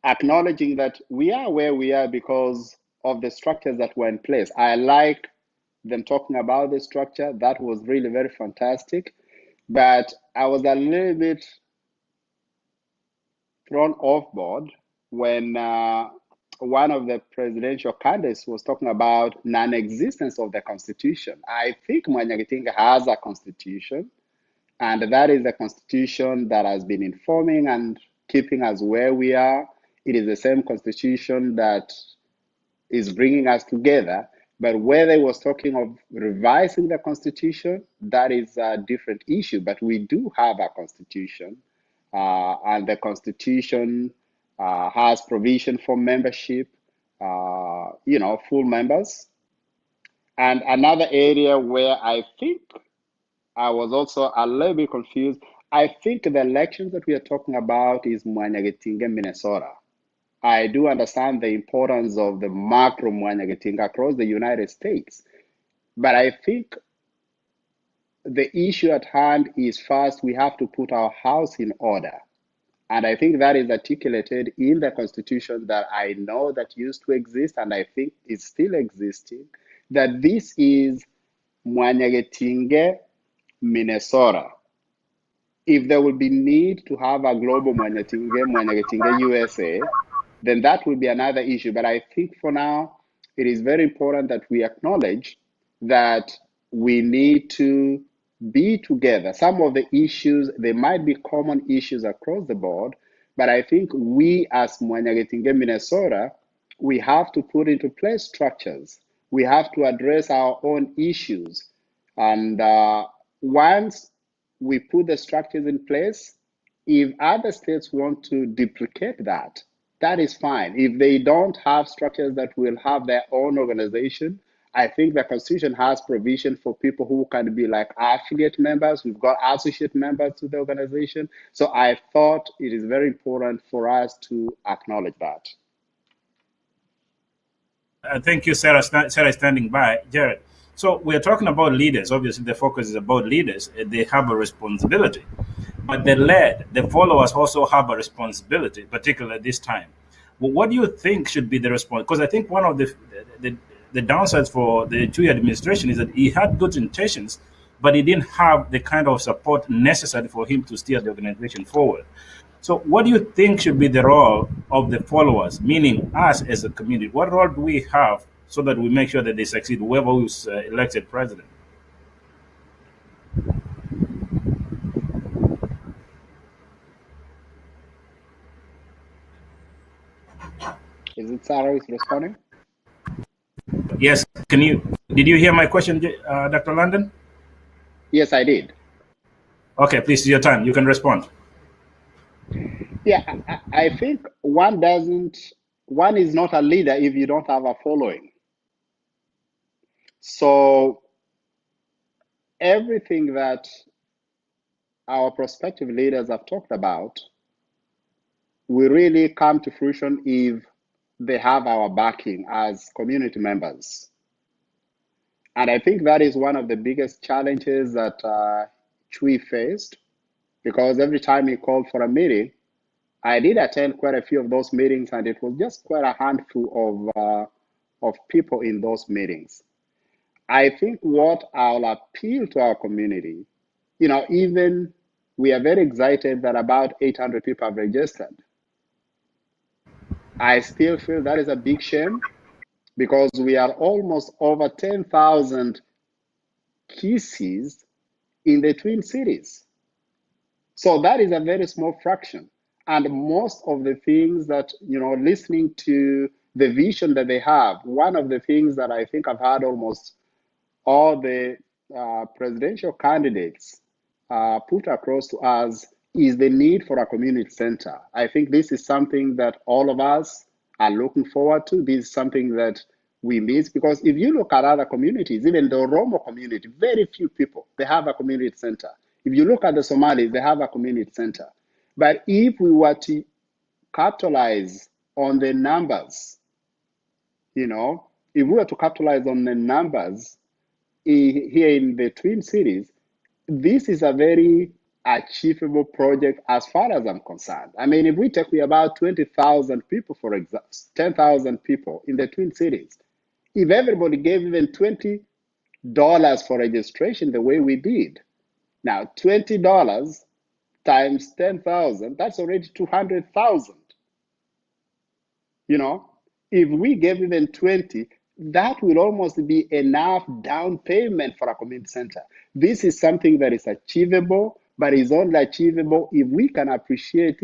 acknowledging that we are where we are because of the structures that were in place. I like them talking about the structure. That was really very fantastic. But I was a little bit thrown off board when one of the presidential candidates was talking about non-existence of the constitution. I think Mwanyagentinge has a constitution, and that is the constitution that has been informing and keeping us where we are. It is the same constitution that is bringing us together. But whether he was talking of revising the constitution, that is a different issue. But we do have a constitution, and the constitution has provision for membership, full members. And another area where I think I was also a little bit confused, I think the elections that we are talking about is Mwanyagentinge, Minnesota. I do understand the importance of the macro Mwanyagentinge across the United States, but I think the issue at hand is first we have to put our house in order. And I think that is articulated in the Constitution that I know that used to exist and I think is still existing, that this is Mwanyagentinge, Minnesota. If there will be need to have a global Mwanyagentinge USA, then that will be another issue. But I think for now, it is very important that we acknowledge that we need to be together. Some of the issues, they might be common issues across the board, but I think we as Mwanyagentinge, Minnesota, we have to put into place structures. We have to address our own issues. And once we put the structures in place, if other states want to duplicate that, that is fine. If they don't have structures that will have their own organization, I think the Constitution has provision for people who can be like affiliate members. We've got associate members to the organization. So I thought it is very important for us to acknowledge that. Thank you, Sarah. Sarah is standing by. Jared. So we're talking about leaders. Obviously, the focus is about leaders. They have a responsibility. But the followers also have a responsibility, particularly this time. Well, what do you think should be the response? Because I think one of the downsides for the Chui administration is that he had good intentions, but he didn't have the kind of support necessary for him to steer the organization forward. So what do you think should be the role of the followers, meaning us as a community? What role do we have so that we make sure that they succeed, whoever who's elected president? Is it Sarah who's responding? Yes. Did you hear my question, Dr. London? Yes, I did. Okay, please, it's your time. You can respond. Yeah, I think one is not a leader if you don't have a following. So everything that our prospective leaders have talked about will really come to fruition if they have our backing as community members. And I think that is one of the biggest challenges that Chui faced, because every time he called for a meeting, I did attend quite a few of those meetings, and it was just quite a handful of people in those meetings. I think what I'll appeal to our community, even we are very excited that about 800 people have registered. I still feel that is a big shame because we are almost over 10,000 cases in the Twin Cities. So that is a very small fraction. And most of the things that, listening to the vision that they have, one of the things that I think I've heard almost all the presidential candidates put across to us is the need for a community center. I think this is something that all of us are looking forward to. This is something that we miss, because if you look at other communities, even the Oromo community, very few people, they have a community center. If you look at the Somalis, they have a community center. But if we were to capitalize on the numbers, if we were to capitalize on the numbers here in the Twin Cities, this is a very achievable project as far as I'm concerned. I mean, if we take about 20,000 people, for example, 10,000 people in the Twin Cities, if everybody gave even $20 for registration the way we did, now $20 times 10,000, that's already 200,000. If we gave even 20, that will almost be enough down payment for a community center. This is something that is achievable, but is only achievable if we can appreciate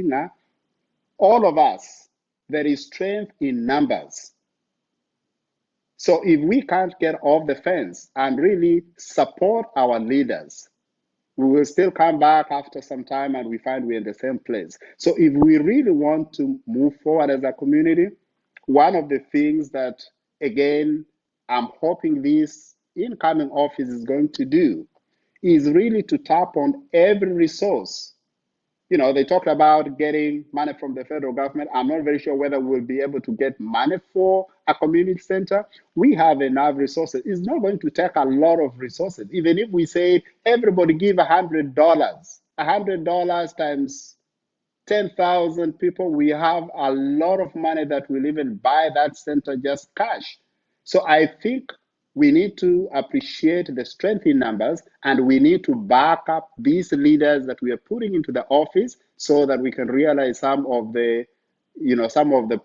all of us. There is strength in numbers. So if we can't get off the fence and really support our leaders, we will still come back after some time and we find we're in the same place. So if we really want to move forward as a community, one of the things that, again, I'm hoping this incoming office is going to do is really to tap on every resource. You know, they talked about getting money from the federal government. I'm not very sure whether we'll be able to get money for a community center. We have enough resources. It's not going to take a lot of resources. Even if we say everybody give $100, $100 times 10,000 people, we have a lot of money that will even buy that center just cash. So I think we need to appreciate the strength in numbers, and we need to back up these leaders that we are putting into the office so that we can realize some of the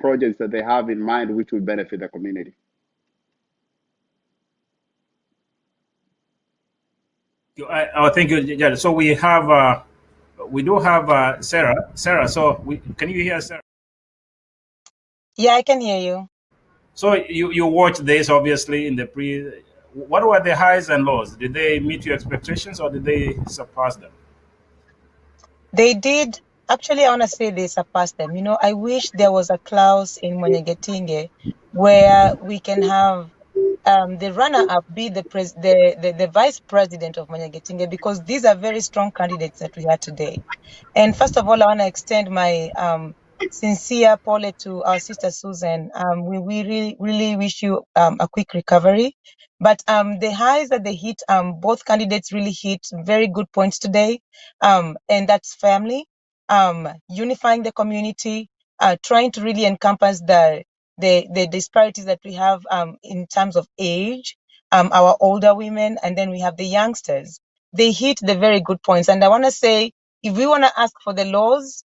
projects that they have in mind which will benefit the community. Thank you, Jared. So we have we do have Sarah. Sarah, so can you hear Sarah? Yeah, I can hear you. So you watched this obviously in the pre. What were the highs and lows? Did they meet your expectations or did they surpass them? They did. Actually, I want to say they surpassed them. You know, I wish there was a clause in Mwanyagentinge where we can have the runner-up be the vice president of Mwanyagentinge, because these are very strong candidates that we had today. And first of all, I want to extend my sincere apology to our sister Susan. We really wish you a quick recovery. But the highs that they hit, both candidates really hit very good points today. And that's family, unifying the community, trying to really encompass the disparities that we have in terms of age, our older women, and then we have the youngsters. They hit the very good points. And I want to say, if we want to ask for the laws,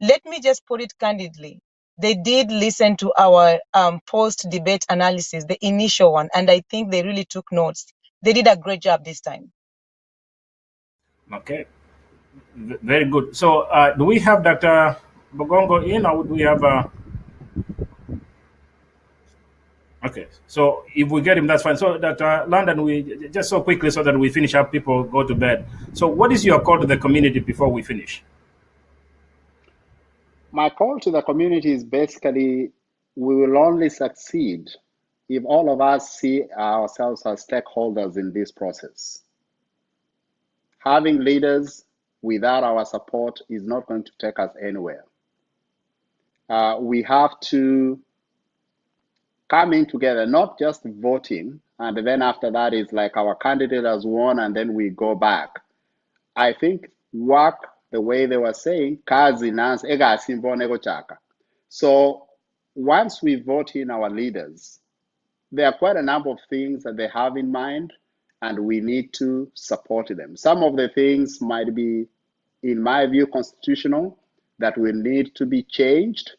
let me just put it candidly. They did listen to our post-debate analysis, the initial one, and I think they really took notes. They did a great job this time. Okay, very good. So do we have Dr. Bogongo in, or do we have? Okay, so if we get him, that's fine. So Dr. London, we just so quickly so that we finish up, people go to bed. So what is your call to the community before we finish? My call to the community is basically, we will only succeed if all of us see ourselves as stakeholders in this process. Having leaders without our support is not going to take us anywhere. We have to come in together, not just voting, and then after that is like our candidate has won and then we go back. I think work, the way they were saying, kazi nansi ego chaka. So once we vote in our leaders, there are quite a number of things that they have in mind, and we need to support them. Some of the things might be, in my view, constitutional, that will need to be changed.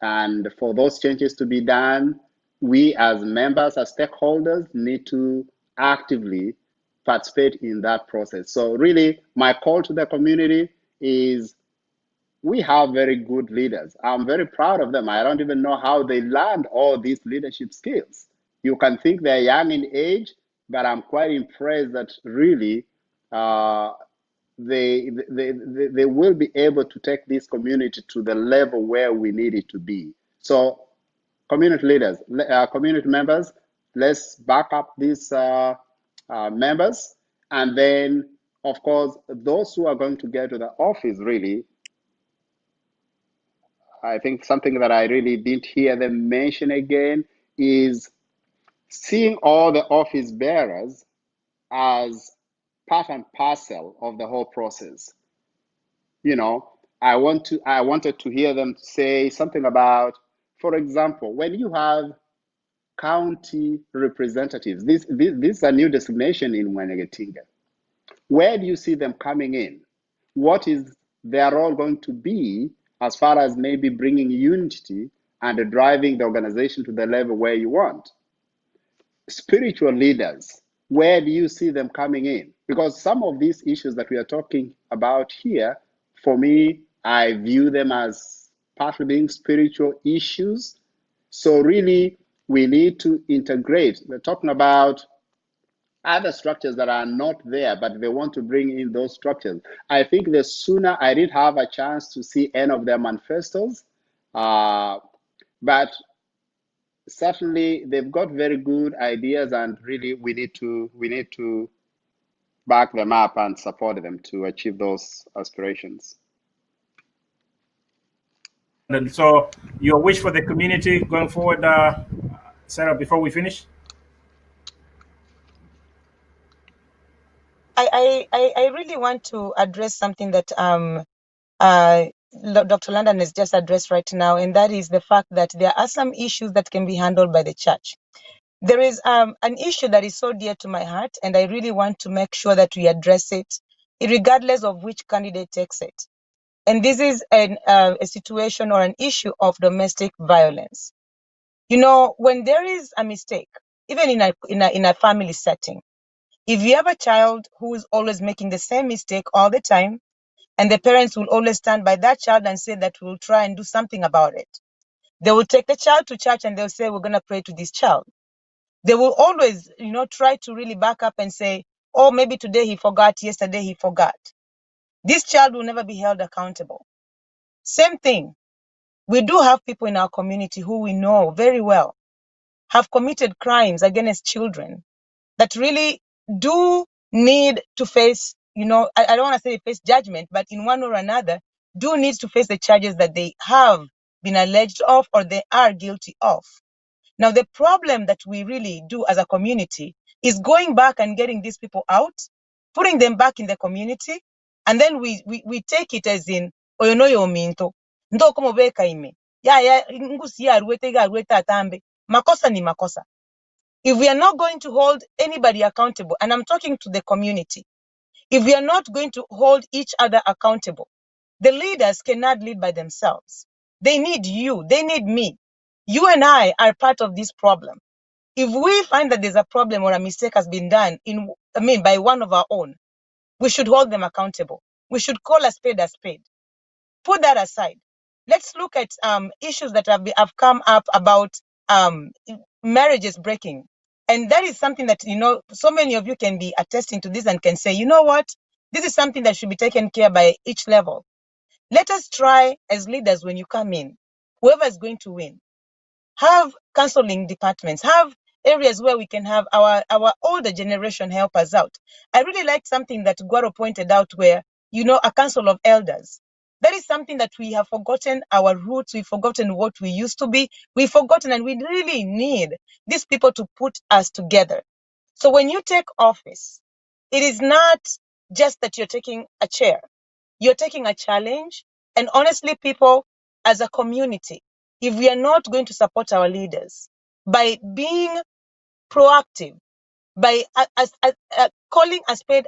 And for those changes to be done, we as members, as stakeholders, need to actively participate in that process. So really, my call to the community is, we have very good leaders. I'm very proud of them. I don't even know how they learned all these leadership skills. You can think they're young in age, but I'm quite impressed that really they will be able to take this community to the level where we need it to be. So community leaders, community members, let's back up these members. And then, of course, those who are going to get to the office, really, I think something that I really didn't hear them mention again is seeing all the office bearers as part and parcel of the whole process. You know, I wanted to hear them say something about, for example, when you have county representatives, this is a new designation in Mwanyagentinge. Where do you see them coming in? What is their role going to be as far as maybe bringing unity and driving the organization to the level where you want. Spiritual leaders, where do you see them coming in? Because some of these issues that we are talking about here, for me, I view them as partly being spiritual issues. So really, we need to integrate. We're talking about other structures that are not there, but they want to bring in those structures. I think the sooner I did have a chance to see any of their manifestos, but certainly they've got very good ideas, and really we need to back them up and support them to achieve those aspirations. And so, your wish for the community going forward, Sarah, before we finish? I really want to address something that Dr. London has just addressed right now, and that is the fact that there are some issues that can be handled by the church. There is an issue that is so dear to my heart, and I really want to make sure that we address it, regardless of which candidate takes it. And this is a situation or an issue of domestic violence. You know, when there is a mistake, even in a family setting, if you have a child who is always making the same mistake all the time, and the parents will always stand by that child and say that we'll try and do something about it. They will take the child to church and they'll say, we're going to pray to this child. They will always, try to really back up and say, oh, maybe today he forgot, yesterday he forgot. This child will never be held accountable. Same thing. We do have people in our community who we know very well have committed crimes against children that really do need to face, I don't want to say face judgment, but in one or another, do need to face the charges that they have been alleged of or they are guilty of. Now, the problem that we really do as a community is going back and getting these people out, putting them back in the community, and then we take it as in, oyonoyo minto, ndo komo beka ime, ya ngusi ya arwete atambe, makosa ni makosa. If we are not going to hold anybody accountable, and I'm talking to the community, if we are not going to hold each other accountable, the leaders cannot lead by themselves. They need you. They need me. You and I are part of this problem. If we find that there's a problem or a mistake has been done by one of our own, we should hold them accountable. We should call a spade a spade. Put that aside. Let's look at issues that have come up about marriages breaking. And that is something that, so many of you can be attesting to this and can say, you know what? This is something that should be taken care by each level. Let us try as leaders when you come in, whoever is going to win, have counseling departments, have areas where we can have our older generation help us out. I really liked something that Guaro pointed out where, a council of elders. That is something that we have forgotten our roots. We've forgotten what we used to be. We've forgotten, and we really need these people to put us together. So when you take office, it is not just that you're taking a chair. You're taking a challenge. And honestly, people, as a community, if we are not going to support our leaders by being proactive, by calling a spade,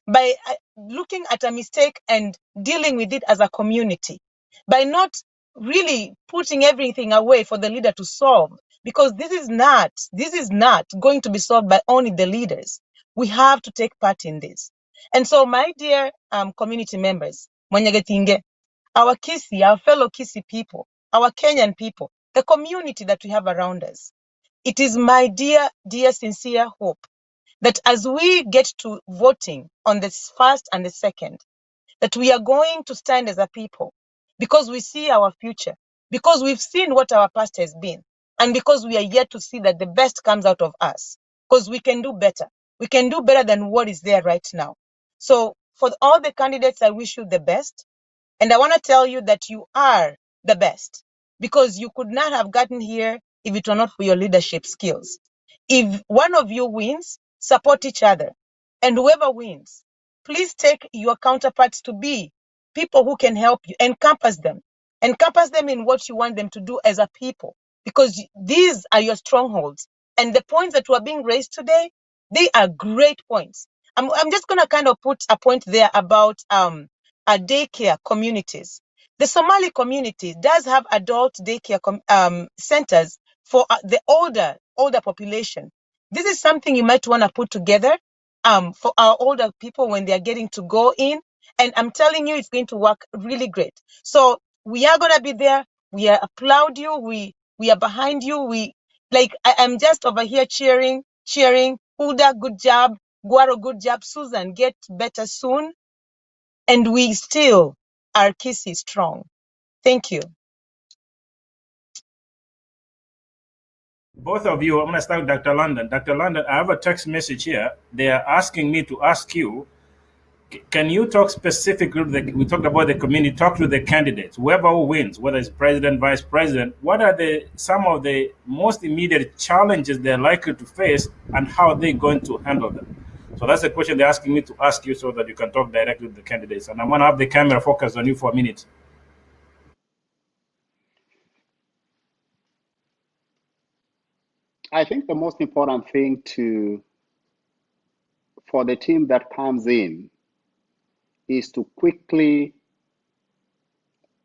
by looking at a mistake and dealing with it as a community, by not really putting everything away for the leader to solve, because this is not going to be solved by only the leaders. We have to take part in this. And so, my dear community members, Mwanyagentinge, our Kisi, our fellow Kisi people, our Kenyan people, the community that we have around us, it is my dear, sincere hope that as we get to voting on the 1st and the 2nd, that we are going to stand as a people because we see our future, because we've seen what our past has been, and because we are yet to see that the best comes out of us, because we can do better. We can do better than what is there right now. So for all the candidates, I wish you the best. And I want to tell you that you are the best, because you could not have gotten here if it were not for your leadership skills. If one of you wins, support each other. And whoever wins, please take your counterparts to be people who can help you. Encompass them. Encompass them in what you want them to do as a people, because these are your strongholds. And the points that were being raised today, they are great points. I'm just going to kind of put a point there about daycare communities. The Somali community does have adult daycare centers for the older population. This is something you might want to put together for our older people when they are getting to go in. And I'm telling you, it's going to work really great. So we are going to be there. We are applaud you. We are behind you. I'm just over here cheering. Huda, good job. Guaro, good job. Susan, get better soon. And we still are Kisi strong. Thank you. Both of you, I'm going to start with Dr. London. Dr. London, I have a text message here. They are asking me to ask you, can you talk specifically, we talked about the community, talk to the candidates, whoever who wins, whether it's president, vice president, what are some of the most immediate challenges they're likely to face and how are they going to handle them? So that's the question they're asking me to ask you so that you can talk directly with the candidates. And I'm going to have the camera focused on you for a minute. I think the most important thing for the team that comes in is to quickly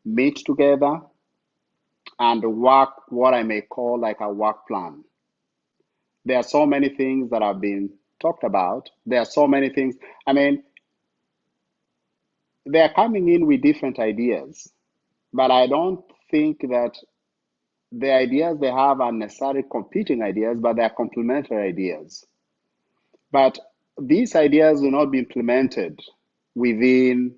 meet together and work what I may call like a work plan. There are so many things that have been talked about. There are so many things. I mean, they are coming in with different ideas, but I don't think that the ideas they have are necessarily competing ideas, but they are complementary ideas. But these ideas will not be implemented within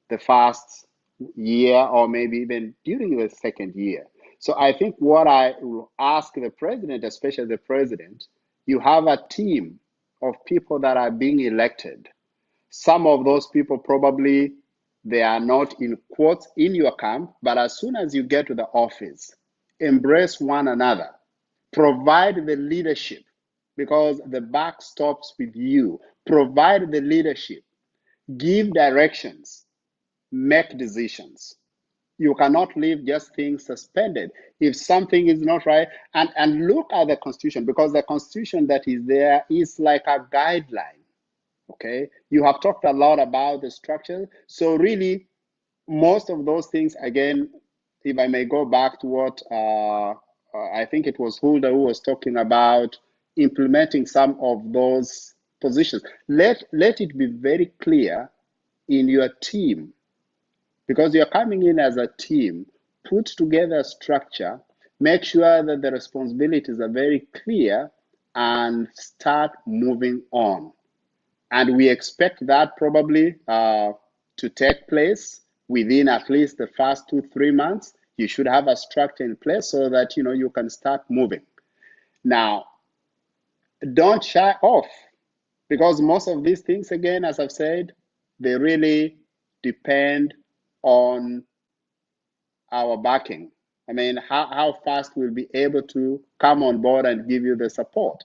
the first year or maybe even during the second year. So I think what I will ask the president, especially the president, you have a team of people that are being elected. Some of those people probably they are not in quotes in your camp, but as soon as you get to the office, embrace one another, provide the leadership because the buck stops with you. Provide the leadership, give directions, make decisions. You cannot leave just things suspended. If something is not right, and look at the Constitution, because the Constitution that is there is like a guideline. Okay, you have talked a lot about the structure. So really, most of those things, again, if I may go back to what I think it was Hulda who was talking about implementing some of those positions. Let it be very clear in your team, because you're coming in as a team, put together a structure, make sure that the responsibilities are very clear, and start moving on. And we expect that probably to take place within at least the first 2-3 months. You should have a structure in place so that you can start moving. Now, don't shy off, because most of these things, again, as I've said, they really depend on our backing. I mean, how fast we'll be able to come on board and give you the support.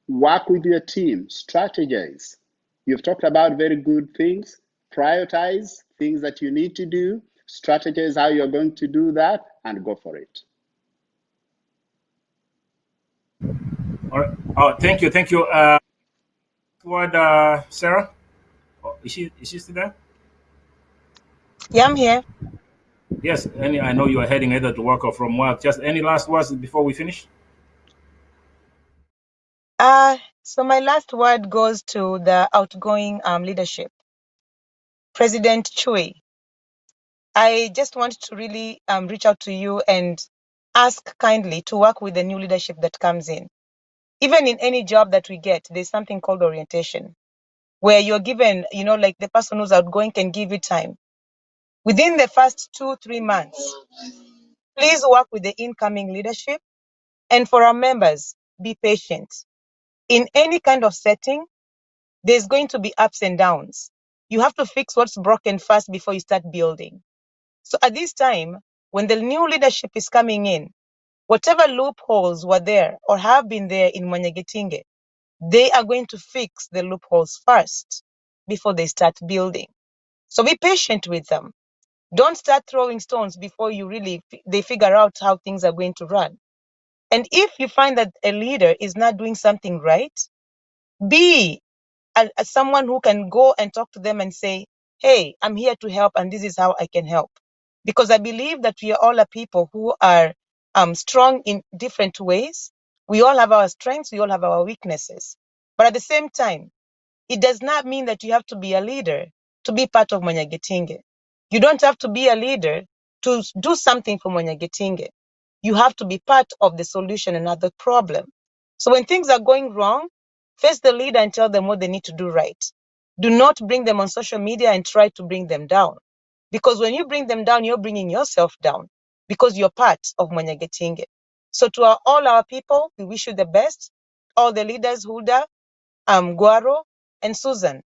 Work with your team, strategize. You've talked about very good things. Prioritize things that you need to do, strategize how you're going to do that, and go for it. All right. Oh, thank you. What, Sarah? Oh, is she still there? Yeah, I'm here. Yes. I know you are heading either to work or from work. Just any last words before we finish? So my last word goes to the outgoing leadership. President Chui, I just want to really reach out to you and ask kindly to work with the new leadership that comes in. Even in any job that we get, there's something called orientation, where you're given, like the person who's outgoing can give you time. Within the first 2-3 months, please work with the incoming leadership. And for our members, be patient. In any kind of setting, there's going to be ups and downs. You have to fix what's broken first before you start building. So at this time, when the new leadership is coming in, whatever loopholes were there or have been there in Mwanyagentinge, they are going to fix the loopholes first before they start building. So be patient with them. Don't start throwing stones before they figure out how things are going to run. And if you find that a leader is not doing something right, be someone who can go and talk to them and say, hey, I'm here to help and this is how I can help. because I believe that we are all a people who are strong in different ways. We all have our strengths, we all have our weaknesses. But at the same time, it does not mean that you have to be a leader to be part of Mwanyagentinge. You don't have to be a leader to do something for Mwanyagentinge. You have to be part of the solution and not the problem. So when things are going wrong, face the leader and tell them what they need to do right. Do not bring them on social media and try to bring them down. Because when you bring them down, you're bringing yourself down because you're part of Mwanyagentinge. So to all our people, we wish you the best. All the leaders, Hulda, Guaro, and Susan,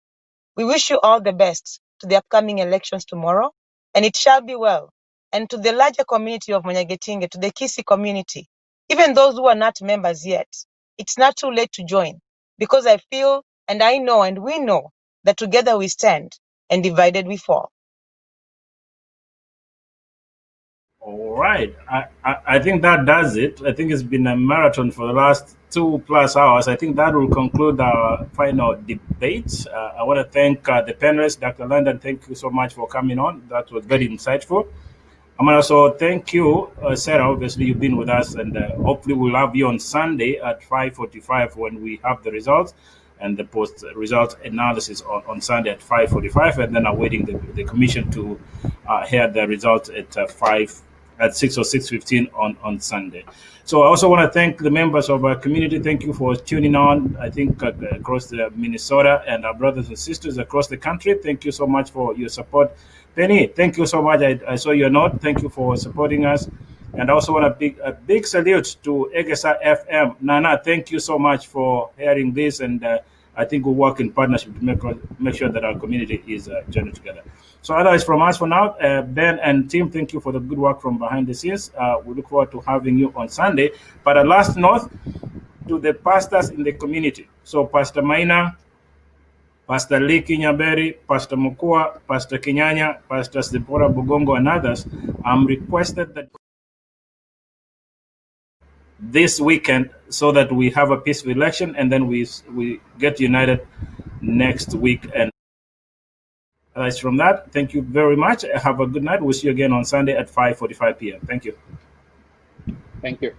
we wish you all the best to the upcoming elections tomorrow, and it shall be well. And to the larger community of Mwanyagentinge, to the Kisi community, even those who are not members yet, it's not too late to join, because I feel and I know and we know that together we stand and divided we fall. All right. I think that does it. I think it's been a marathon for the last 2+ hours. I think that will conclude our final debate. I want to thank the panelists. Dr. London, thank you so much for coming on. That was very insightful. I want to also thank you, Sarah. Obviously, you've been with us, and hopefully we'll have you on Sunday at 5:45 when we have the results and the post-result analysis on Sunday at 5:45, and then awaiting the commission to hear the results at 6 or 6:15 on Sunday. So I also want to thank the members of our community. Thank you for tuning on, I think, across the Minnesota, and our brothers and sisters across the country. Thank you so much for your support. Penny, thank you so much. I saw your note. Thank you for supporting us. And I also want a big salute to Egesa FM. Nana, thank you so much for hearing this. And I think we'll work in partnership to make sure that our community is journeying together. So otherwise, from us for now, Ben and Tim, thank you for the good work from behind the scenes. We look forward to having you on Sunday. But a last note to the pastors in the community. So Pastor Maina, Pastor Lee Kinyaberi, Pastor Mukua, Pastor Kinyanya, Pastor Zipporah Bugongo, and others, I'm requested that this weekend so that we have a peaceful election, and then we get united next week. And as from that, thank you very much. Have a good night. We'll see you again on Sunday at 5:45 p.m. Thank you. Thank you.